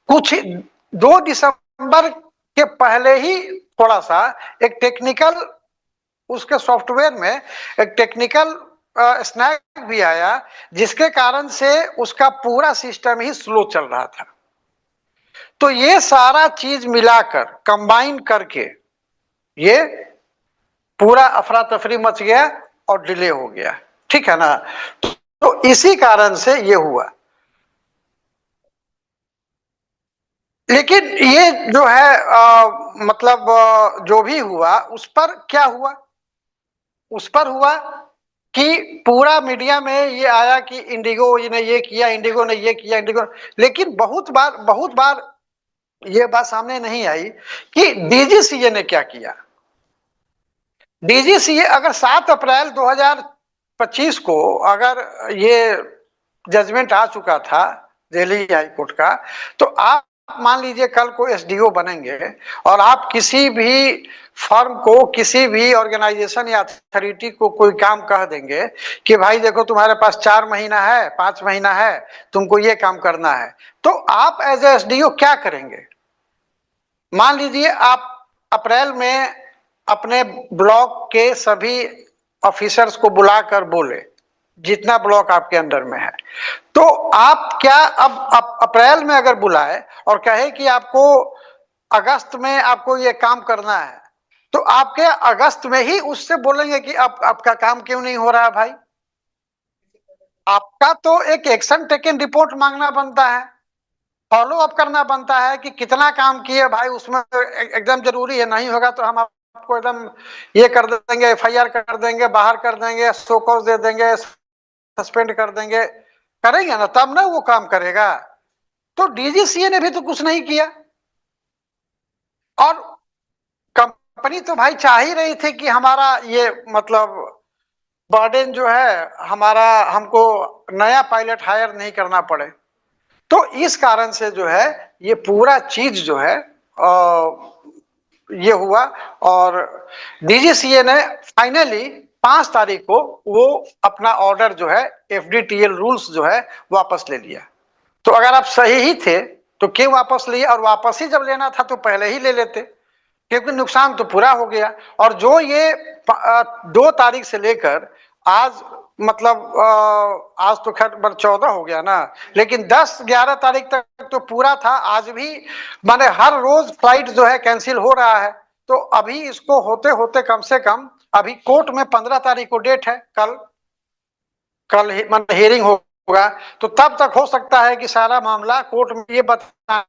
कुछ 2 दिसंबर के पहले ही थोड़ा सा एक टेक्निकल, उसके सॉफ्टवेयर में एक टेक्निकल स्नैक भी आया, जिसके कारण से उसका पूरा सिस्टम ही स्लो चल रहा था। तो ये सारा चीज मिलाकर कंबाइन करके ये पूरा अफरा तफरी मच गया और डिले हो गया, ठीक है ना। तो इसी कारण से ये हुआ। लेकिन ये जो है मतलब जो भी हुआ उस पर क्या हुआ, उस पर हुआ कि पूरा मीडिया में ये आया कि इंडिगो ने ये किया, इंडिगो ने ये किया, इंडिगो। लेकिन बहुत बार ये बात सामने नहीं आई कि डीजीसीए ने क्या किया। डीजीसीए अगर 7 अप्रैल 2025 को अगर ये जजमेंट आ चुका था दिल्ली हाई कोर्ट का, तो आप मान लीजिए कल को एसडीओ बनेंगे और आप किसी भी फर्म को, किसी भी ऑर्गेनाइजेशन या अथॉरिटी को कोई काम कह देंगे कि भाई देखो तुम्हारे पास 4 महीना है, 5 महीना है, तुमको ये काम करना है, तो आप एज एसडीओ क्या करेंगे। मान लीजिए आप अप्रैल में अपने ब्लॉक के सभी ऑफिसर्स को बुलाकर बोले, जितना ब्लॉक आपके अंडर में है, तो आप क्या अब अप्रैल में अगर बुलाए और कहे कि आपको अगस्त में आपको ये काम करना है, तो आप क्या अगस्त में ही उससे बोलेंगे कि आपका काम क्यों नहीं हो रहा है भाई। आपका तो एक एक्शन टेकन रिपोर्ट मांगना बनता है, फॉलो अप करना बनता है कि कितना काम किए भाई, उसमें एकदम जरूरी है, नहीं होगा तो हम आपको एकदम ये कर देंगे, एफआईआर कर देंगे, बाहर कर देंगे, शो कॉज दे देंगे, सस्पेंड कर देंगे, करेंगे ना, तब ना वो काम करेगा। तो डीजीसीए ने भी तो कुछ नहीं किया। और कंपनी तो भाई चाह ही रही थी कि हमारा ये मतलब बर्डन जो है हमारा, हमको नया पायलट हायर नहीं करना पड़े। तो इस कारण से जो है ये पूरा चीज जो है ये हुआ। और डीजीसीए ने फाइनली 5 तारीख को वो अपना ऑर्डर जो है एफडीटीएल रूल्स जो है वापस ले लिया। तो अगर आप सही ही थे तो क्यों वापस लिए, और वापस ही जब लेना था तो पहले ही ले लेते, क्योंकि नुकसान तो पूरा हो गया। और जो ये 2 तारीख से लेकर आज मतलब आज तो खैर 14 हो गया ना, लेकिन 10-11 तारीख तक तो पूरा था। आज भी माने हर रोज फ्लाइट जो है कैंसिल हो रहा है। तो अभी इसको होते होते कम से कम अभी कोर्ट में 15 तारीख को डेट है, कल मतलब हियरिंग होगा, तो तब तक हो सकता है कि सारा मामला कोर्ट में ये बता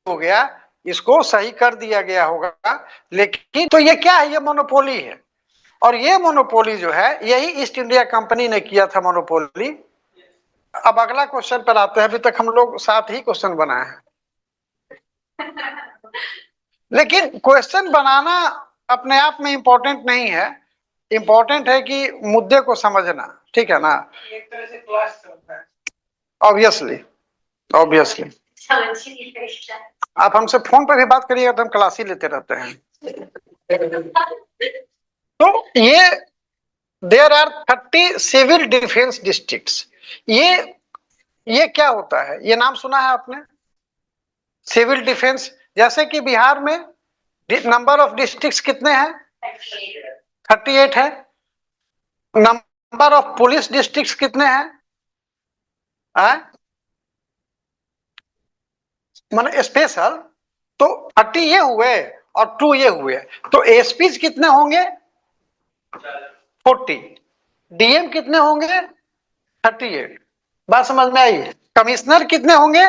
हो गया, इसको सही कर दिया गया होगा। लेकिन तो ये क्या है, ये मोनोपोली है। और ये मोनोपोली जो है यही ईस्ट इंडिया कंपनी ने किया था मोनोपोली। अब अगला क्वेश्चन पर आते हैं, अभी तक हम लोग 7 ही क्वेश्चन बनाए हैं। लेकिन क्वेश्चन बनाना अपने आप में इंपॉर्टेंट नहीं है, इंपॉर्टेंट है कि मुद्दे को समझना, ठीक है ना। एक तरह से क्लास चलता है ऑब्वियसली। ऑब्वियसली। आप हमसे फोन पर भी बात करिएगा तो हम क्लास ही लेते रहते हैं। तो ये there are 30 civil defence districts. ये क्या होता है, ये नाम सुना है आपने, सिविल डिफेंस? जैसे कि बिहार में नंबर ऑफ डिस्ट्रिक्ट्स कितने हैं? 38 है। नंबर ऑफ पुलिस डिस्ट्रिक्ट्स कितने हैं? माने स्पेशल तो 30 ये हुए और 2 ये हुए, तो एसपी कितने होंगे? 40। डीएम कितने होंगे? 38। बात समझ में आई? कमिश्नर कितने होंगे?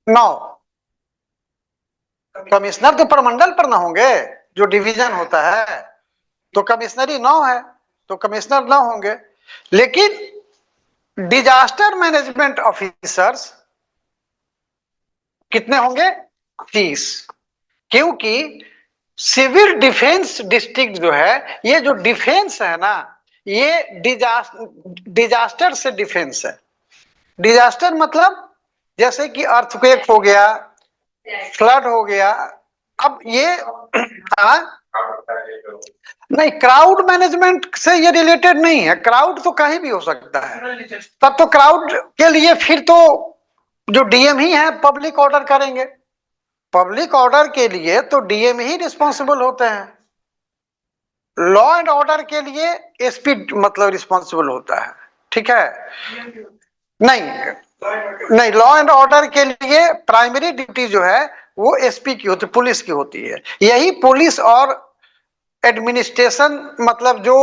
9। कमिश्नर तो प्रमंडल पर ना होंगे, जो डिवीजन होता है, तो कमिश्नरी 9 है, तो कमिश्नर 9 होंगे। लेकिन डिजास्टर मैनेजमेंट ऑफिसर्स कितने होंगे? 30। क्योंकि सिविल डिफेंस डिस्ट्रिक्ट जो है, ये जो डिफेंस है ना, ये डिजास्टर से डिफेंस है। डिजास्टर मतलब जैसे कि अर्थक्वेक हो गया, फ्लड हो गया। अब ये नहीं, क्राउड मैनेजमेंट से ये रिलेटेड नहीं है। क्राउड तो कहीं भी हो सकता है, तब तो क्राउड के लिए फिर तो जो डीएम ही है पब्लिक ऑर्डर करेंगे। पब्लिक ऑर्डर के लिए तो डीएम ही रिस्पॉन्सिबल होते हैं। लॉ एंड ऑर्डर के लिए एसपी मतलब रिस्पॉन्सिबल होता है, ठीक है? नहीं नहीं, लॉ एंड ऑर्डर के लिए प्राइमरी ड्यूटी जो है वो एसपी की होती है, पुलिस की होती है। यही पुलिस और एडमिनिस्ट्रेशन मतलब जो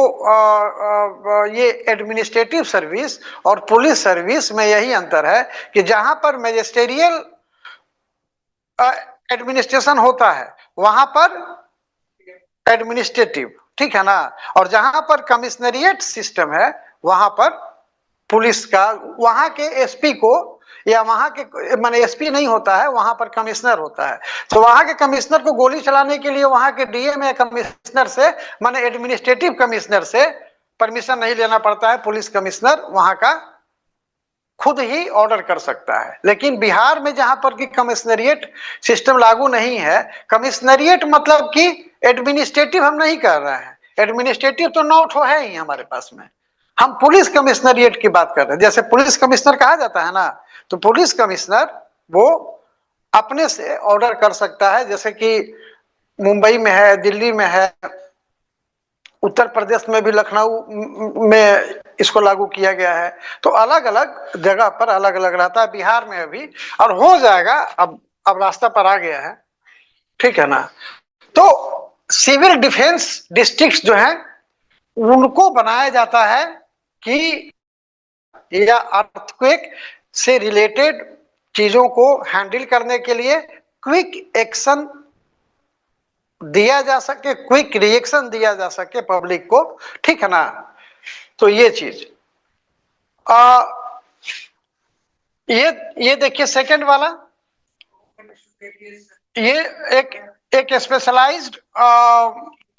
ये एडमिनिस्ट्रेटिव सर्विस और पुलिस सर्विस में यही अंतर है कि जहां पर मैजिस्ट्रियल एडमिनिस्ट्रेशन होता है वहां पर एडमिनिस्ट्रेटिव, ठीक है ना? और जहां पर कमिश्नरिएट सिस्टम है वहां पर पुलिस का, वहां के एसपी को, या वहां के माने एसपी नहीं होता है, वहां पर कमिश्नर होता है। तो वहां के कमिश्नर को गोली चलाने के लिए वहां के डीएम या कमिश्नर से, माने एडमिनिस्ट्रेटिव कमिश्नर से परमिशन नहीं लेना पड़ता है। पुलिस कमिश्नर वहां का खुद ही ऑर्डर कर सकता है। लेकिन बिहार में जहां पर कि कमिश्नरिएट सिस्टम लागू नहीं है, कमिश्नरिएट मतलब कि एडमिनिस्ट्रेटिव हम नहीं कर रहे हैं, एडमिनिस्ट्रेटिव तो 9 ठो है ही हमारे पास में। हम पुलिस कमिश्नरिएट की बात कर रहे हैं। जैसे पुलिस कमिश्नर कहा जाता है ना, तो पुलिस कमिश्नर वो अपने से ऑर्डर कर सकता है। जैसे कि मुंबई में है, दिल्ली में है, उत्तर प्रदेश में भी लखनऊ में इसको लागू किया गया है। तो अलग अलग जगह पर अलग अलग रहता है, बिहार में अभी और हो जाएगा, अब रास्ता पर आ गया है, ठीक है ना? तो सिविल डिफेंस डिस्ट्रिक्ट जो है उनको बनाया जाता है कि या अर्थक्वेक से रिलेटेड चीजों को हैंडल करने के लिए क्विक एक्शन दिया जा सके, क्विक रिएक्शन दिया जा सके पब्लिक को, ठीक है ना? तो ये चीज ये देखिए सेकंड वाला, ये एक स्पेशलाइज्ड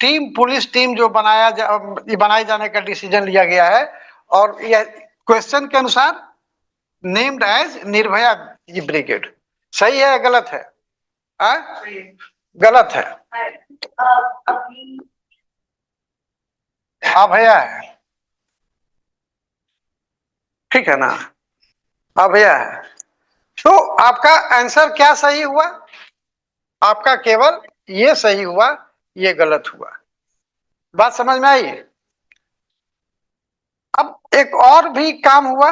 टीम, पुलिस टीम जो बनाए जाने का डिसीजन लिया गया है। और यह क्वेश्चन के अनुसार नेम्ड एज निर्भया ब्रिगेड। सही है या गलत है? गलत है। हाँ भैया है, ठीक है ना? हाँ भैया है। तो आपका आंसर क्या सही हुआ? आपका केवल ये सही हुआ, ये गलत हुआ। बात समझ में आई? अब एक और भी काम हुआ,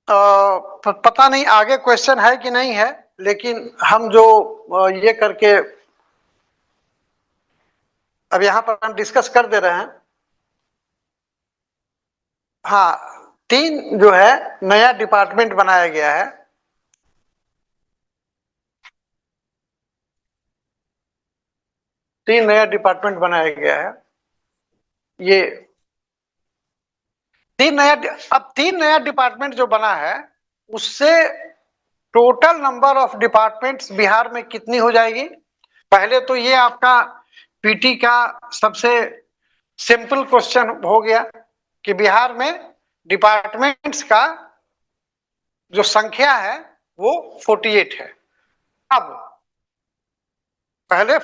पता नहीं आगे क्वेश्चन है कि नहीं है, लेकिन हम जो ये करके अब यहां पर हम डिस्कस कर दे रहे हैं। हाँ, 3 जो है नया डिपार्टमेंट बनाया गया है। तीन नया डिपार्टमेंट बनाया गया है। ये तीन नया डिपार्टमेंट जो बना है उससे total number of departments Bihar में कितनी हो जाएगी? पहले तो ये आपका पीटी का सबसे सिंपल क्वेश्चन हो गया कि बिहार में डिपार्टमेंट्स का जो संख्या है वो 48 है। अब पहले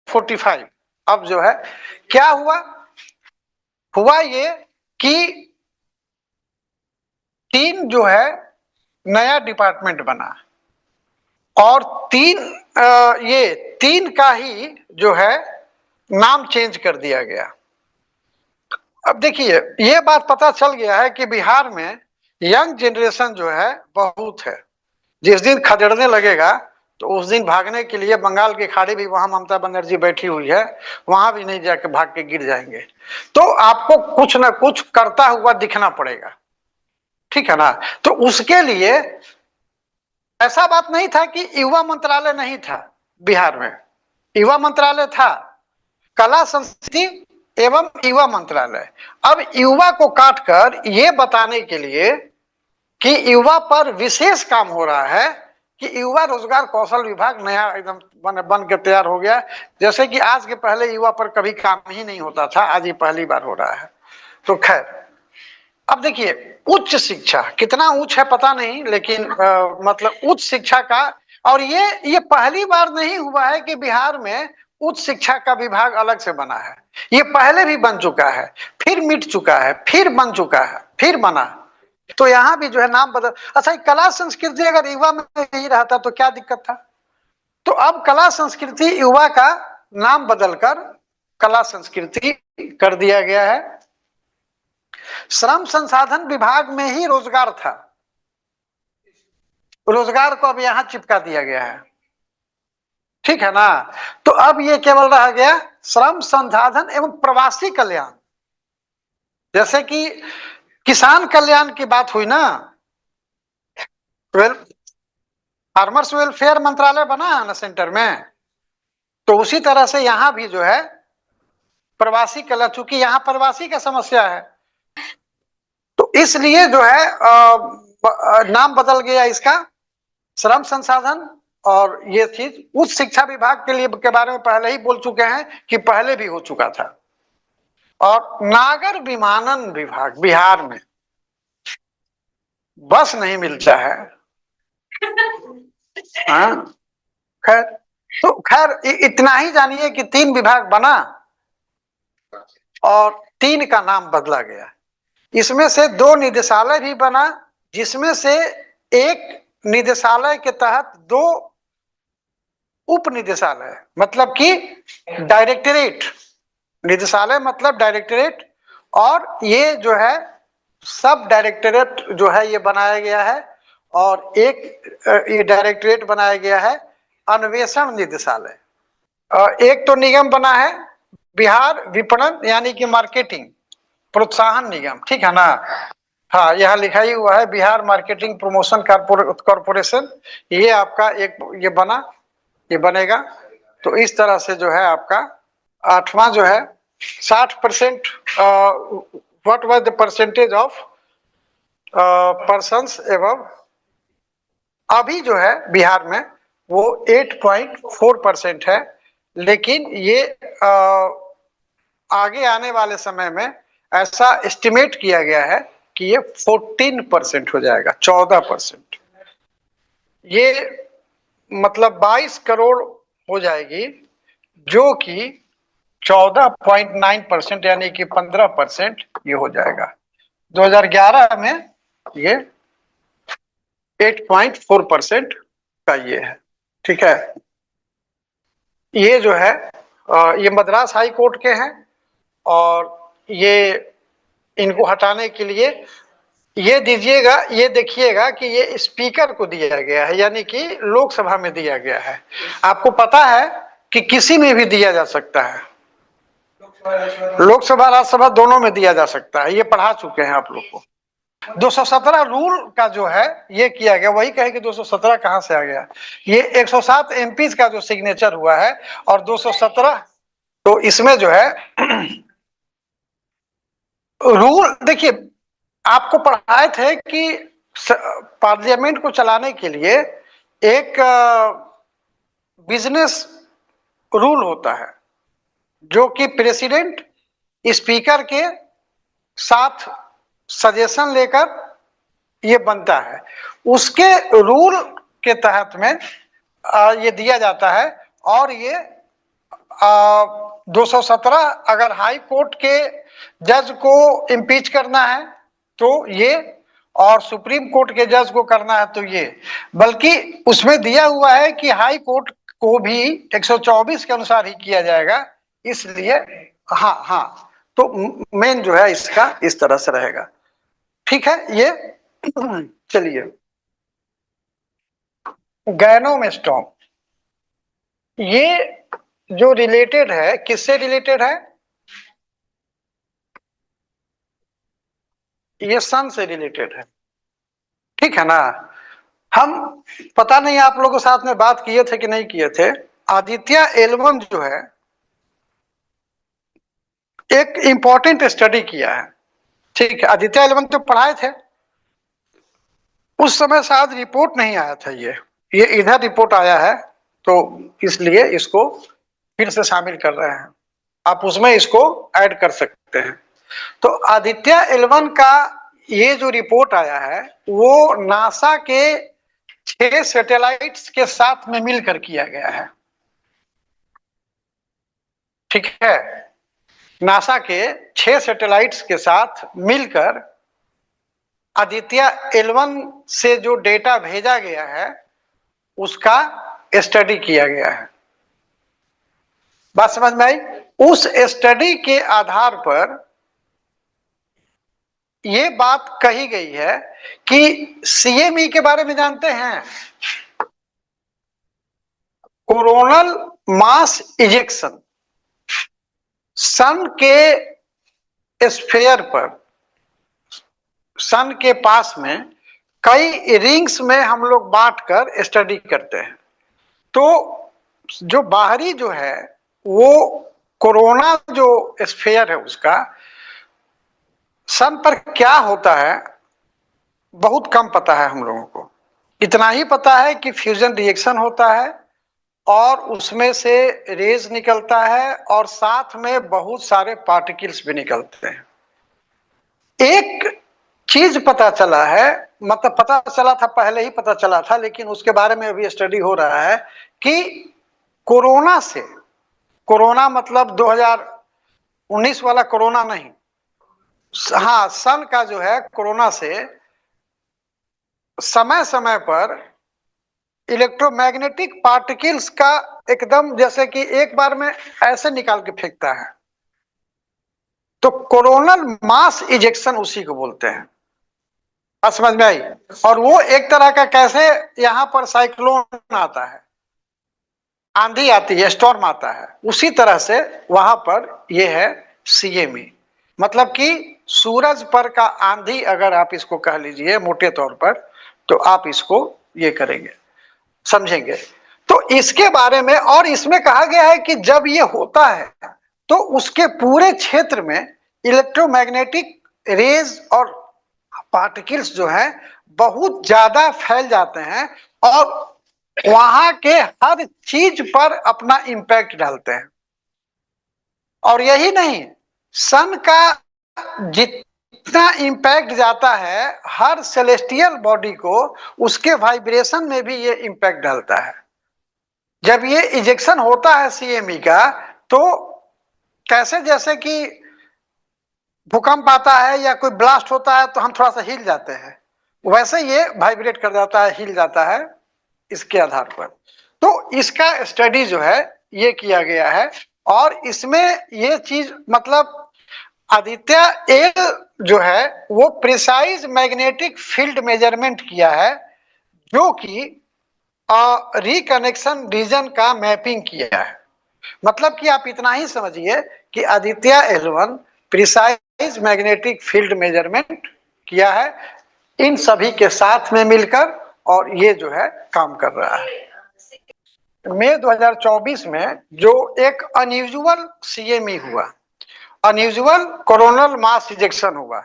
45, अब जो है क्या हुआ, हुआ ये कि 3 जो है नया डिपार्टमेंट बना, और 3 ये 3 का ही जो है नाम चेंज कर दिया गया। अब देखिए, ये बात पता चल गया है कि बिहार में यंग जनरेशन जो है बहुत है। जिस दिन खदेड़ने लगेगा तो उस दिन भागने के लिए बंगाल की खाड़ी भी, वहां ममता बनर्जी बैठी हुई है, वहां भी नहीं जाके भाग के गिर जाएंगे। तो आपको कुछ ना कुछ करता हुआ दिखना पड़ेगा, ठीक है ना। तो उसके लिए ऐसा बात नहीं था कि युवा मंत्रालय नहीं था बिहार में, युवा मंत्रालय था, कला संस्कृति एवं युवा मंत्रालय। अब युवा को काटकर ये बताने के लिए कि युवा पर विशेष काम हो रहा है, कि युवा रोजगार कौशल विभाग नया एकदम बन के तैयार हो गया। जैसे कि आज के पहले युवा पर कभी काम ही नहीं होता था, आज ये पहली बार हो रहा है। तो खैर, अब देखिए, उच्च शिक्षा कितना उच्च है पता नहीं, लेकिन मतलब उच्च शिक्षा का, और ये पहली बार नहीं हुआ है कि बिहार में उच्च शिक्षा का विभाग अलग से बना है। ये पहले भी बन चुका है, फिर मिट चुका है, फिर बन चुका है, फिर बना। तो यहाँ भी जो है नाम बदल, अच्छा, कला संस्कृति अगर युवा में नहीं रहता तो क्या दिक्कत था। तो अब कला संस्कृति युवा का नाम बदलकर कला संस्कृति कर दिया गया है। श्रम संसाधन विभाग में ही रोजगार था, रोजगार को अब यहां चिपका दिया गया है, ठीक है ना। तो अब ये केवल रह गया श्रम संसाधन एवं प्रवासी कल्याण। जैसे कि किसान कल्याण की बात हुई ना, फार्मर्स वेलफेयर मंत्रालय बना है ना सेंटर में, तो उसी तरह से यहां भी जो है प्रवासी कल्याण, चूंकि यहां प्रवासी का समस्या है, तो इसलिए जो है नाम बदल गया इसका, श्रम संसाधन। और ये चीज उच्च शिक्षा विभाग के लिए के बारे में पहले ही बोल चुके हैं कि पहले भी हो चुका था। और नागर विमानन विभाग, बिहार में बस नहीं मिलता है, हाँ। खैर, तो खैर इतना ही जानिए कि 3 विभाग बना और 3 का नाम बदला गया। इसमें से 2 निदेशालय भी बना, जिसमें से एक निदेशालय के तहत 2 उप निदेशालय, मतलब कि डायरेक्टरेट, निदेशालय मतलब डायरेक्टरेट, और ये जो है सब डायरेक्टरेट जो है ये बनाया गया है। और एक ये डायरेक्टरेट बनाया गया है अन्वेषण निदेशालय। एक तो निगम बना है बिहार विपणन यानी कि मार्केटिंग प्रोत्साहन निगम, ठीक है ना। हाँ, यहाँ लिखा ही हुआ है बिहार मार्केटिंग प्रमोशन कॉर्पोरेशन। ये आपका एक ये बना, ये बनेगा। तो इस तरह से जो है आपका 8वां जो है 60%, what was the percentage of persons एवं, अभी जो है बिहार में वो 8.4% है। लेकिन ये आगे आने वाले समय में ऐसा एस्टिमेट किया गया है कि ये 14% हो जाएगा, 14%। ये मतलब 22 करोड़ हो जाएगी, जो कि 14.9% यानी कि 15% ये हो जाएगा। 2011 में ये 8.4% का ये है, ठीक है। ये जो है ये मद्रास हाई कोर्ट के हैं, और ये इनको हटाने के लिए ये दीजिएगा, ये देखिएगा कि ये स्पीकर को दिया गया है, यानी कि लोकसभा में दिया गया है। आपको पता है कि किसी में भी दिया जा सकता है, लोकसभा राज्यसभा दोनों में दिया जा सकता है, ये पढ़ा चुके हैं आप लोग को। 217 रूल का जो है ये किया गया, वही कहे कि 217 कहां से आ गया। ये 107 एमपी का जो सिग्नेचर हुआ है, और 217, तो इसमें जो है रूल देखिए, आपको पढ़ाए थे कि पार्लियामेंट को चलाने के लिए एक बिजनेस रूल होता है, जो कि प्रेसिडेंट स्पीकर के साथ सजेशन लेकर ये बनता है। उसके रूल के तहत में ये दिया जाता है। और ये 217 अगर हाई कोर्ट के जज को इम्पीच करना है तो ये, और सुप्रीम कोर्ट के जज को करना है तो ये, बल्कि उसमें दिया हुआ है कि हाई कोर्ट को भी 124 के अनुसार ही किया जाएगा, इसलिए हाँ हाँ, तो मेन जो है इसका इस तरह से रहेगा। ठीक है, ये चलिए गैनोमेस्टोम, ये जो रिलेटेड है, किससे रिलेटेड है? ये सन से रिलेटेड है, ठीक है ना। हम पता नहीं आप लोगों के साथ में बात किए थे कि नहीं किए थे, आदित्य L1 जो है एक इंपॉर्टेंट स्टडी किया है, ठीक है। आदित्य L1 तो पढ़ाए थे, उस समय शायद रिपोर्ट नहीं आया था, ये इधर रिपोर्ट आया है, तो इसलिए इसको फिर से शामिल कर रहे हैं, आप उसमें इसको ऐड कर सकते हैं। तो आदित्य L1 का ये जो रिपोर्ट आया है वो नासा के 6 सैटेलाइट्स के साथ में मिलकर किया गया है, ठीक है। नासा के 6 सैटेलाइट्स के साथ मिलकर आदित्य L1 से जो डेटा भेजा गया है उसका स्टडी किया गया है। बात समझ में आई? उस स्टडी के आधार पर ये बात कही गई है कि CME के बारे में जानते हैं, कोरोनल मास इजेक्शन। सन के स्फीयर पर, सन के पास में कई रिंग्स में हम लोग बांटकर स्टडी करते हैं, तो जो बाहरी जो है वो कोरोना जो स्फीयर है उसका सन पर क्या होता है बहुत कम पता है हम लोगों को। इतना ही पता है कि फ्यूजन रिएक्शन होता है और उसमें से रेज निकलता है और साथ में बहुत सारे पार्टिकल्स भी निकलते हैं। एक चीज पता चला है, मतलब पता चला था, पहले ही पता चला था, लेकिन उसके बारे में अभी स्टडी हो रहा है कि कोरोना से, कोरोना मतलब 2019 वाला कोरोना नहीं, हाँ सन का जो है कोरोना से समय समय पर इलेक्ट्रोमैग्नेटिक पार्टिकल्स का एकदम जैसे कि एक बार में ऐसे निकाल के फेंकता है, तो कोरोनल मास इजेक्शन उसी को बोलते हैं। बात समझ में आई? और वो एक तरह का, कैसे यहाँ पर साइक्लोन आता है, आंधी आती है, स्टॉर्म आता है, उसी तरह से वहां पर ये है CME, मतलब कि सूरज पर का आंधी अगर आप इसको कह लीजिए मोटे तौर पर, तो आप इसको ये करेंगे, समझेंगे। तो इसके बारे में, और इसमें कहा गया है कि जब ये होता है तो उसके पूरे क्षेत्र में इलेक्ट्रोमैग्नेटिक रेज और पार्टिकल्स जो हैं बहुत ज्यादा फैल जाते हैं और वहां के हर चीज पर अपना इंपैक्ट डालते हैं। और यही नहीं, सन का जितना इंपैक्ट जाता है हर सेलेस्टियल बॉडी को, उसके वाइब्रेशन में भी ये इंपैक्ट डालता है। जब ये इजेक्शन होता है CME का, तो कैसे जैसे कि भूकंप आता है या कोई ब्लास्ट होता है तो हम थोड़ा सा हिल जाते हैं, वैसे ये वाइब्रेट कर जाता है, हिल जाता है इसके आधार पर। तो इसका स्टडी जो है ये किया गया है, और इसमें ये चीज मतलब आदित्य L जो है वो प्रिसाइज मैग्नेटिक फील्ड मेजरमेंट किया है, जो कि रिकनेक्शन रीजन का मैपिंग किया है। मतलब कि आप इतना ही समझिए कि Aditya L1 precise magnetic field measurement किया है इन सभी के साथ में मिलकर, और ये जो है काम कर रहा है। मई 2024 में जो एक अनयूजुअल CME हुआ, अनयूजुअल कोरोनल मास इजेक्शन हुआ,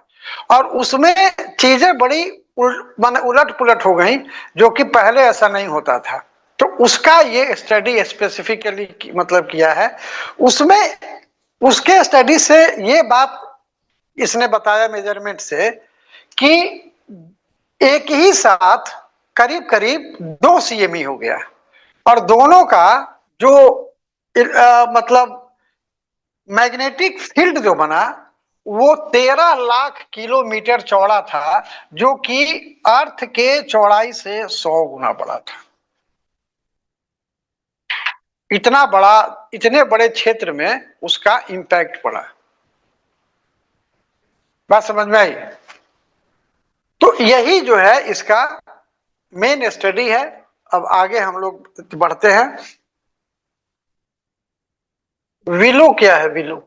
और उसमें चीजें बड़ी उलट पुलट हो गई, जो कि पहले ऐसा नहीं होता था। तो उसका ये स्टडी स्पेसिफिकली मतलब किया है। उसमें उसके स्टडी से ये बात इसने बताया मेजरमेंट से कि एक ही साथ करीब करीब 2 CME हो गया, और दोनों का जो मतलब मैग्नेटिक फील्ड जो बना वो 13 लाख किलोमीटर चौड़ा था, जो कि अर्थ के चौड़ाई से 100 गुना बड़ा था। इतना बड़ा, इतने बड़े क्षेत्र में उसका इंपैक्ट पड़ा। बात समझ में आई? तो यही जो है इसका मेन स्टडी है। अब आगे हम लोग बढ़ते हैं। विलो क्या है? विलो,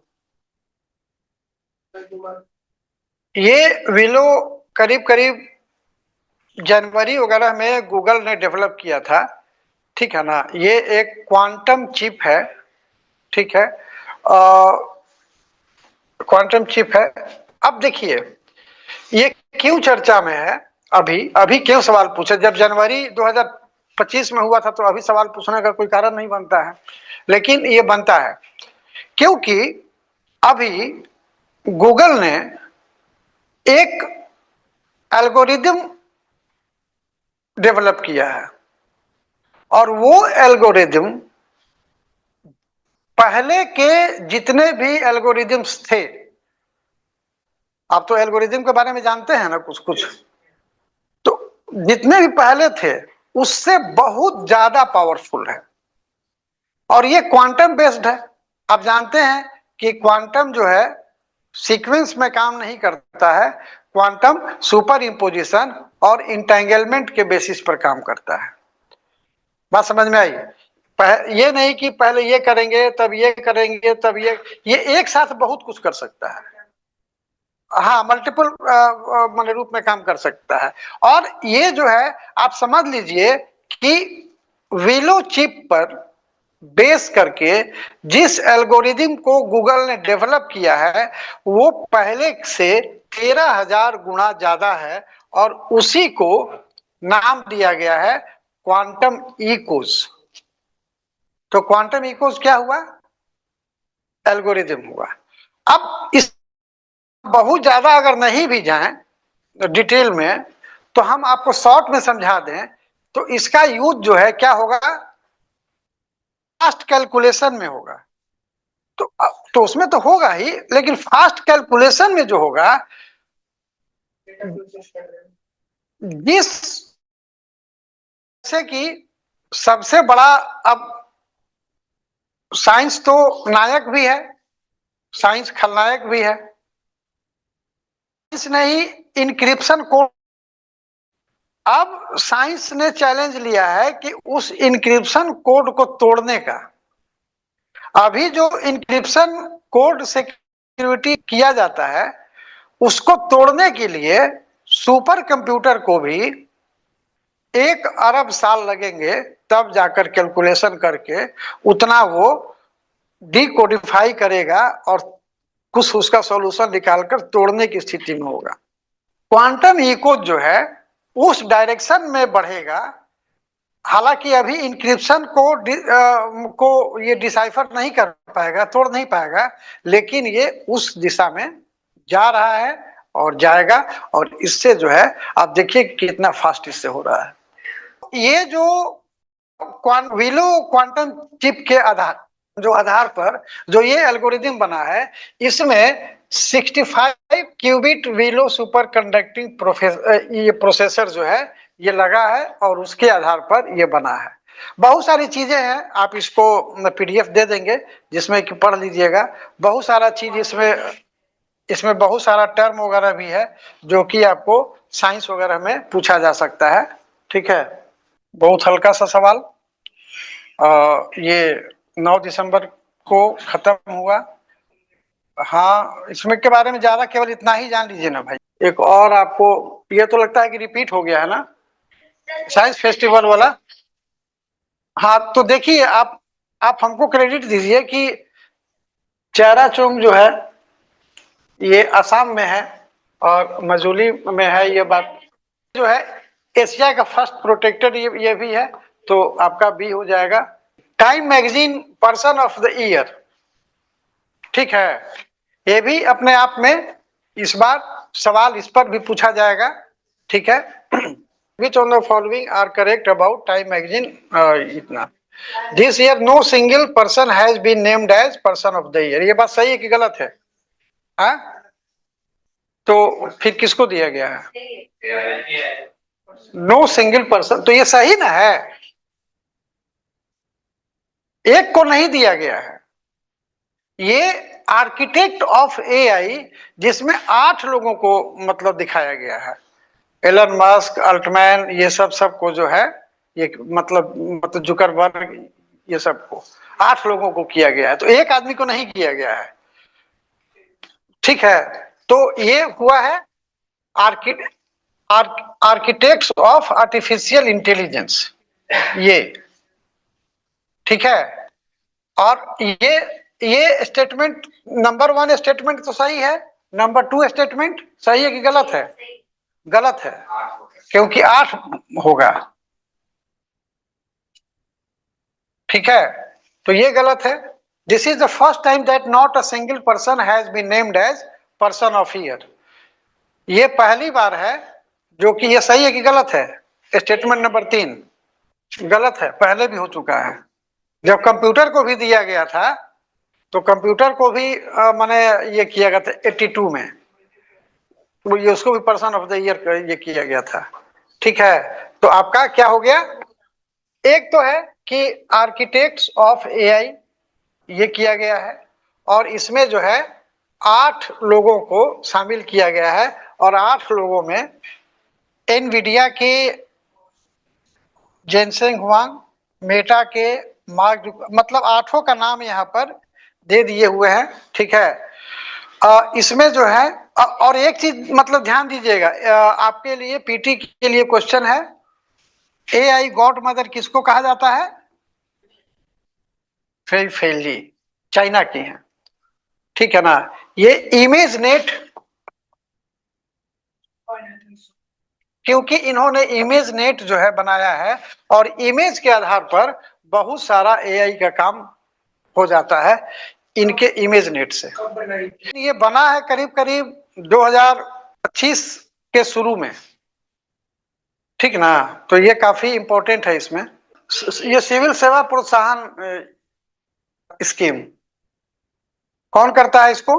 ये विलो करीब करीब जनवरी वगैरह में गूगल ने डेवलप किया था, ठीक है ना। ये एक क्वांटम चिप है, ठीक है, क्वांटम चिप है। अब देखिए ये क्यों चर्चा में है, अभी अभी क्यों सवाल पूछे? जब जनवरी 2025 में हुआ था तो अभी सवाल पूछने का कोई कारण नहीं बनता है, लेकिन ये बनता है क्योंकि अभी गूगल ने एक एल्गोरिदम डेवलप किया है, और वो एल्गोरिदम पहले के जितने भी एल्गोरिदम्स थे, आप तो एल्गोरिदम के बारे में जानते हैं ना कुछ कुछ, तो जितने भी पहले थे उससे बहुत ज्यादा पावरफुल है, और ये क्वांटम बेस्ड है। आप जानते हैं कि क्वांटम जो है सीक्वेंस में काम नहीं करता है, क्वांटम सुपर इम्पोजिशन और इंटेंगलमेंट के बेसिस पर काम करता है। बात समझ में आई? ये नहीं कि पहले ये करेंगे तब ये करेंगे तब ये एक साथ बहुत कुछ कर सकता है। हाँ, मल्टीपल मतलब रूप में काम कर सकता है। और ये जो है आप समझ लीजिए कि विलो चिप पर बेस करके जिस एल्गोरिदम को गूगल ने डेवलप किया है वो पहले से 13,000 गुना ज्यादा है, और उसी को नाम दिया गया है क्वांटम इकोस। तो क्वांटम इकोस क्या हुआ? एल्गोरिदम हुआ। अब इस बहुत ज्यादा अगर नहीं भी जाएं डिटेल में, तो हम आपको शॉर्ट में समझा दें तो इसका यूज जो है क्या होगा? फास्ट कैलकुलेशन में होगा। तो उसमें तो होगा ही, लेकिन फास्ट कैलकुलेशन में जो होगा, जिस से कि सबसे बड़ा, अब साइंस तो नायक भी है, साइंस खलनायक भी है। साइंस ने ही इनक्रिप्शन कोड, अब साइंस ने चैलेंज लिया है कि उस इनक्रिप्शन कोड को तोड़ने का। अभी जो इनक्रिप्शन कोड सिक्योरिटी किया जाता है उसको तोड़ने के लिए सुपर कंप्यूटर को भी 1 अरब साल लगेंगे, तब जाकर कैलकुलेशन करके उतना वो डिकोडिफाई करेगा और कुछ उसका सॉल्यूशन निकालकर तोड़ने की स्थिति में होगा। क्वांटम इको जो है उस डायरेक्शन में बढ़ेगा। हालांकि अभी इंक्रिप्शन को ये डिसाइफर नहीं कर पाएगा, तोड़ नहीं पाएगा, लेकिन ये उस दिशा में जा रहा है और जाएगा। और इससे जो है आप देखिए कितना फास्ट इससे हो रहा है। ये जो विलो क्वांटम चिप के आधार पर जो ये एल्गोरिदम बना है, इसमें 65 क्यूबिट विलो सुपर कंडक्टिंग ये प्रोसेसर जो है ये लगा है, और उसके आधार पर ये बना है। बहुत सारी चीजें हैं, आप इसको PDF दे देंगे जिसमें कि पढ़ लीजिएगा। बहुत सारा चीज इसमें बहुत सारा टर्म वगैरह भी है जो कि आपको साइंस वगैरह में पूछा जा सकता है, ठीक है। बहुत हल्का सा सवाल। ये 9 दिसंबर को खत्म हुआ। हाँ, इसमें के बारे में ज्यादा केवल इतना ही जान लीजिए ना भाई। एक और आपको ये तो लगता है कि रिपीट हो गया है ना, साइंस फेस्टिवल वाला। हाँ, तो देखिए आप हमको क्रेडिट दीजिए कि चेराचोंग जो है ये असम में है और मजूली में है। ये बात जो है एशिया का फर्स्ट प्रोटेक्टेड ये भी है, तो आपका बी हो जाएगा। Time magazine person of the year, ठीक है, ये भी अपने आप में इस बार सवाल इस पर भी पूछा जाएगा, ठीक है। which on the following are correct about Time magazine इतना. This year no single person has been named as person of the year. ये बात सही है कि गलत है? हाँ, तो फिर किसको दिया गया है? नो सिंगल पर्सन, तो ये सही ना है, एक को नहीं दिया गया है. ये आर्किटेक्ट ऑफ एआई जिसमें 8 लोगों को मतलब दिखाया गया है, एलन मस्क, अल्टमैन, ये सबको जो है, ये मतलब जुकरबर्ग, ये सबको 8 लोगों को किया गया है, तो एक आदमी को नहीं किया गया है. ठीक है, तो ये हुआ है आर्किटेक्ट्स ऑफ आर्टिफिशियल इंटेलिजेंस, ये ठीक है. और ये स्टेटमेंट नंबर 1 स्टेटमेंट तो सही है, नंबर 2 स्टेटमेंट सही है कि गलत है? गलत है, क्योंकि 8 होगा. ठीक है, तो ये गलत है. This is the first time that not a single person has been named as person of year. ये पहली बार है जो कि ये सही है कि गलत है? स्टेटमेंट नंबर 3 गलत है, पहले भी हो चुका है. जब कंप्यूटर को भी दिया गया था तो कंप्यूटर को भी मैंने ये किया गया था 82 में, तो ये उसको भी पर्सन ऑफ द ईयर ये किया गया था. ठीक है, तो आपका क्या हो गया? एक तो है कि आर्किटेक्ट्स ऑफ एआई ये किया गया है, और इसमें जो है 8 लोगों को शामिल किया गया है, और 8 लोगों में एनवीडिया के जेनसेंग हुआंग, मेटा के मार्क, मतलब 8 का नाम यहाँ पर दे दिए हुए हैं. ठीक है, इसमें जो है और एक चीज मतलब ध्यान दीजिएगा, आपके लिए पीटी के लिए क्वेश्चन है, एआई गॉड मदर किसको कहा जाता है? फेली, चाइना की है. ठीक है ना. ये इमेज नेट, क्योंकि इन्होंने इमेज नेट जो है बनाया है, और इमेज के आधार पर बहुत सारा एआई का काम हो जाता है इनके इमेज नेट से. ये बना है करीब करीब 2025 के शुरू में. ठीक ना, तो ये काफी इंपॉर्टेंट है. इसमें ये सिविल सेवा प्रोत्साहन स्कीम कौन करता है इसको?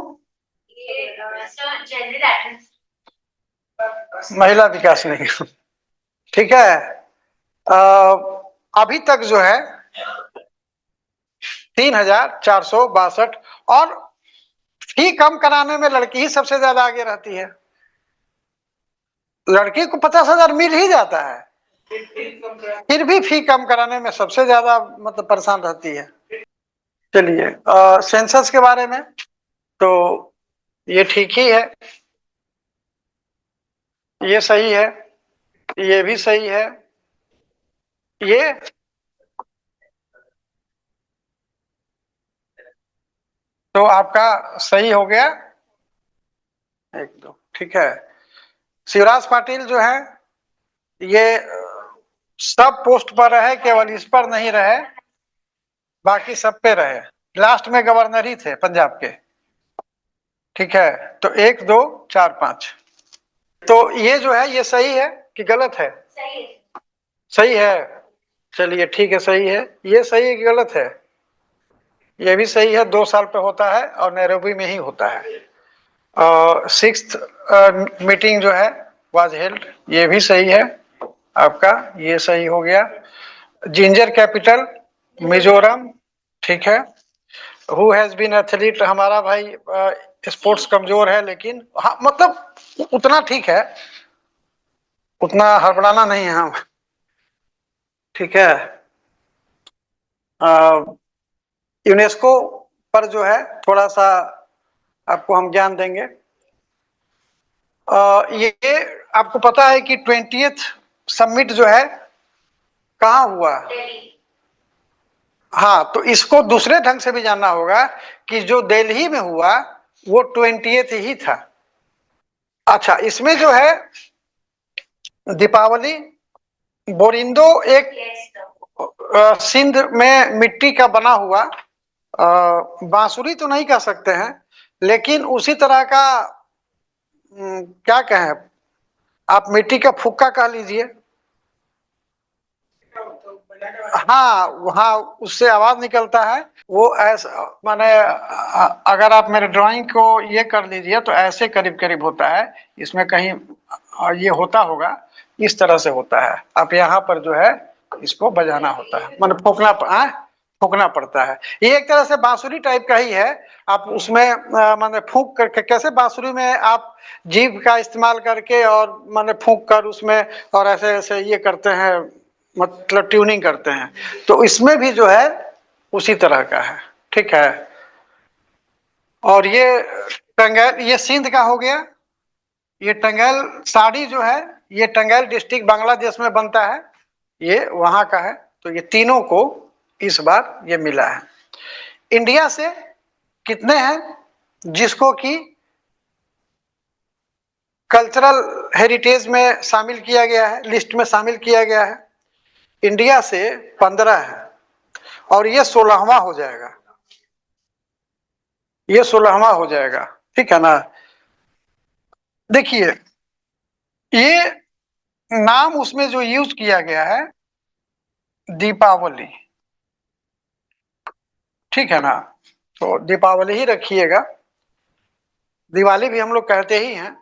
महिला विकास निगम. ठीक है, अभी तक जो है 3462, और फी कम कराने में लड़की ही सबसे ज्यादा आगे रहती है. लड़की को 50,000 मिल ही जाता है, फिर भी फी कम कराने में सबसे ज्यादा मतलब परेशान रहती है. चलिए, सेंसस के बारे में तो ये ठीक ही है, ये सही है, ये भी सही है, ये तो आपका सही हो गया 1 2. ठीक है, शिवराज पाटिल जो है ये सब पोस्ट पर रहे, केवल इस पर नहीं रहे, बाकी सब पे रहे. लास्ट में गवर्नर ही थे पंजाब के. ठीक है, तो 1 2 4 5, तो ये जो है ये सही है कि गलत है? सही है. चलिए ठीक है, सही है. ये सही है कि गलत है? ये भी सही है. 2 साल पे होता है और नैरोबी में ही होता है. 6th मीटिंग जो है वाज हेल्ड, ये भी सही है आपका, ये सही हो गया. जिंजर कैपिटल मिजोरम, ठीक है. हु हैज बीन एथलीट, हमारा भाई स्पोर्ट्स कमजोर है, लेकिन हाँ मतलब उतना ठीक है, उतना हड़बड़ाना नहीं है हम. ठीक है, यूनेस्को पर जो है थोड़ा सा आपको हम ज्ञान देंगे. ये आपको पता है कि 20th समिट जो है कहाँ हुआ? हाँ, तो इसको दूसरे ढंग से भी जानना होगा कि जो दिल्ली में हुआ वो 20th ही था. अच्छा, इसमें जो है दीपावली, बोरिंदो एक सिंध में मिट्टी का बना हुआ बांसुरी तो नहीं कह सकते हैं, लेकिन उसी तरह का क्या कहें आप, मिट्टी का फुक्का कह लीजिए. हाँ वहाँ उससे आवाज निकलता है। वो ऐसा माने अगर आप मेरे ड्राइंग को ये कर लीजिए तो ऐसे करीब करीब होता है। इसमें कहीं ये होता होगा, इस तरह से होता है। आप यहाँ पर जो है इसको बजाना होता है, माने फूकना पड़ता है। ये एक तरह से बांसुरी टाइप का ही है। आप उसमें माने फूंक करके, कैसे बांसुरी में आप जीभ का इस्तेमाल करके और माने फूंक कर उसमें और ऐसे ऐसे ये करते हैं, मतलब ट्यूनिंग करते हैं, तो इसमें भी जो है उसी तरह का है। ठीक है। और ये टंगैल, ये सिंध का हो गया। ये टंगैल साड़ी जो है, ये टंगैल डिस्ट्रिक्ट बांग्लादेश में बनता है, ये वहां का है। तो ये तीनों को इस बार ये मिला है। इंडिया से कितने हैं जिसको कि कल्चरल हेरिटेज में शामिल किया गया है, लिस्ट में शामिल किया गया है? इंडिया से 15 है और ये 16वां हो जाएगा। ये 16वां हो जाएगा। ठीक है ना। देखिए, ये नाम उसमें जो यूज किया गया है, दीपावली। ठीक है ना। तो दीपावली ही रखिएगा। दिवाली भी हम लोग कहते ही हैं,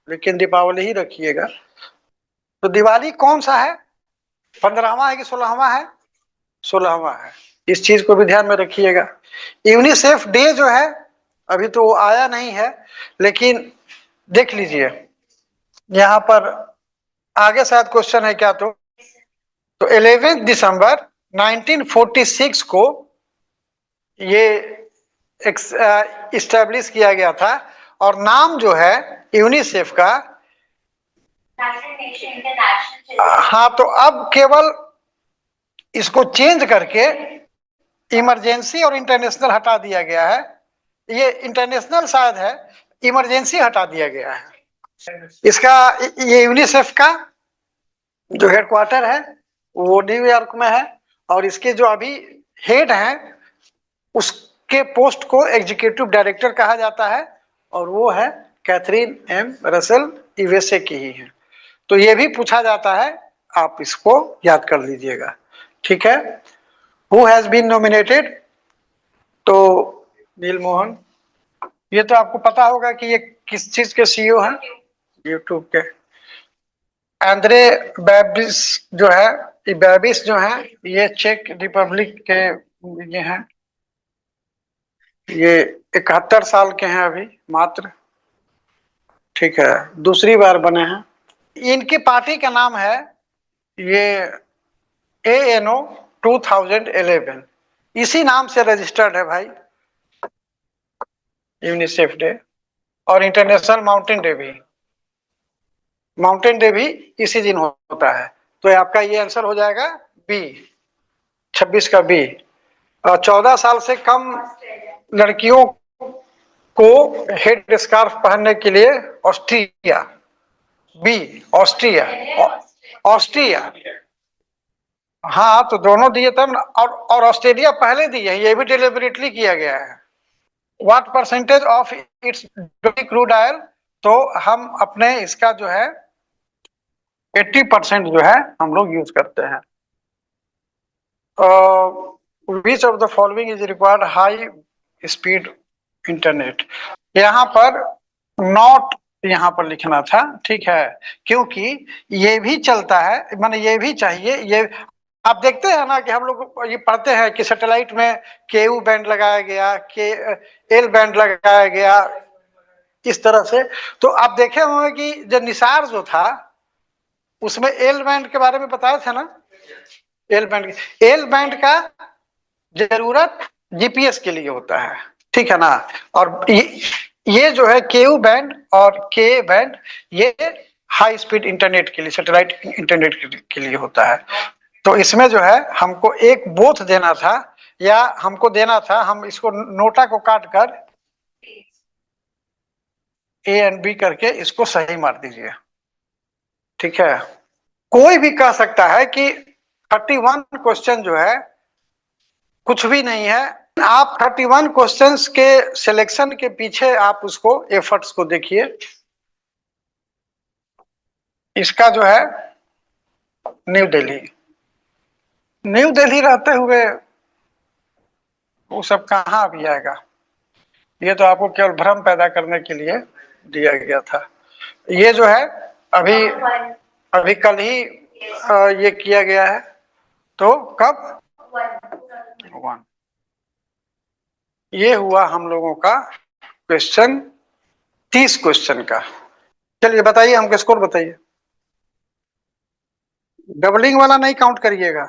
लेकिन दीपावली ही रखिएगा। तो दिवाली कौन सा है, 15वां है कि 16वां है? 16वां है। इस चीज को भी ध्यान में रखिएगा। यूनिसेफ डे जो है अभी तो वो आया नहीं है, लेकिन देख लीजिए यहाँ पर आगे शायद क्वेश्चन है क्या। तो 11 दिसंबर 1946 को ये इस्टेब्लिश किया गया था। और नाम जो है यूनिसेफ का, हाँ, तो अब केवल इसको चेंज करके इमरजेंसी और इंटरनेशनल हटा दिया गया है। ये इंटरनेशनल शायद है, इमरजेंसी हटा दिया गया है इसका। ये यूनिसेफ का जो हेडक्वार्टर है वो न्यूयॉर्क में है। और इसके जो अभी हेड हैं उसके पोस्ट को एग्जीक्यूटिव डायरेक्टर कहा जाता है, और वो है कैथरीन एम रसेल, यूएसए की ही है। तो ये भी पूछा जाता है, आप इसको याद कर लीजिएगा। ठीक है। Who has been nominated? तो नील मोहन, ये तो आपको पता होगा कि ये किस चीज के सीईओ हैं, यूट्यूब के। एंड्रे बैबिस जो है, ये बैबिस जो है ये चेक रिपब्लिक के ये हैं। ये 71 साल के हैं अभी मात्र। ठीक है, दूसरी बार बने हैं। इनकी पार्टी का नाम है ये ANO 2011, इसी नाम से रजिस्टर्ड है भाई, यूनिसेफ डे। और इंटरनेशनल माउंटेन डे भी इसी दिन होता है। तो आपका ये आंसर हो जाएगा बी, 26 का बी। 14 साल से कम लड़कियों को हेड स्कार्फ पहनने के लिए ऑस्ट्रिया, बी ऑस्ट्रिया, ऑस्ट्रिया। हाँ, तो दोनों दिए तब ना। और ऑस्ट्रेलिया पहले दिए, ये भी डिलिबरेटली किया गया है। What percentage of its crude oil? तो हम अपने इसका जो है 80% जो है हम लोग यूज करते हैं। विच of the following is required high speed internet? यहाँ पर नॉट यहाँ पर लिखना था। ठीक है, क्योंकि ये भी चलता है, माने ये भी चाहिए। ये आप देखते हैं ना कि हम लोग ये पढ़ते हैं कि सैटेलाइट में केयू बैंड लगाया गया, के एल बैंड लगाया गया, इस तरह से। तो आप देखे होंगे कि जो निसार जो था उसमें एल बैंड के बारे में बताया था ना। एल बैंड का जरूरत जीपीएस के लिए होता है। ठीक है ना। और ये जो है केयू बैंड और के बैंड, ये हाई स्पीड इंटरनेट के लिए, सैटेलाइट इंटरनेट के लिए होता है। तो इसमें जो है हमको एक बोथ देना था, या हमको देना था, हम इसको नोटा को काट कर ए एंड बी करके इसको सही मार दीजिए। ठीक है। कोई भी कह सकता है कि 31 क्वेश्चन जो है कुछ भी नहीं है। आप 31 क्वेश्चंस के सिलेक्शन के पीछे आप उसको एफर्ट्स को देखिए। इसका जो है न्यू दिल्ली, न्यू दिल्ली रहते हुए वो सब कहाँ अभी आएगा। ये तो आपको केवल भ्रम पैदा करने के लिए दिया गया था। ये जो है अभी अभी कल ही ये किया गया है। तो कब 1 ये हुआ हम लोगों का क्वेश्चन 30 क्वेश्चन का। चलिए बताइए, हमको स्कोर बताइए। डबलिंग वाला नहीं काउंट करिएगा।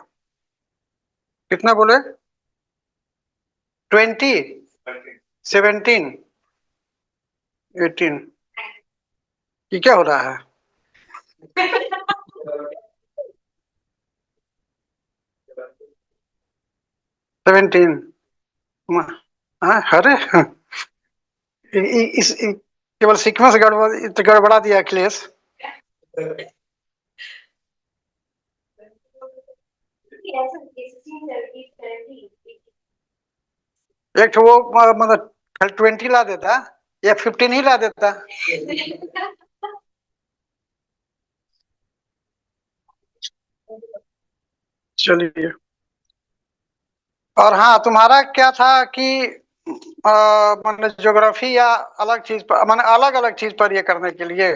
कितना बोले? 20, 17, 18। ये क्या हो रहा है? 17। अरे केवल सीक्वेंस गड़बड़ा दिया अखिलेश। एक वो मतलब 20 ला देता या 15 ही ला देता। चलिए। और हाँ, तुम्हारा क्या था कि मतलब ज्योग्राफी या अलग चीज पर, माने अलग अलग चीज पर ये करने के लिए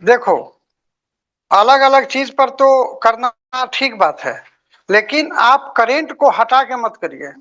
देखो, अलग अलग चीज पर तो करना ठीक बात है, लेकिन आप करेंट को हटा के मत करिए।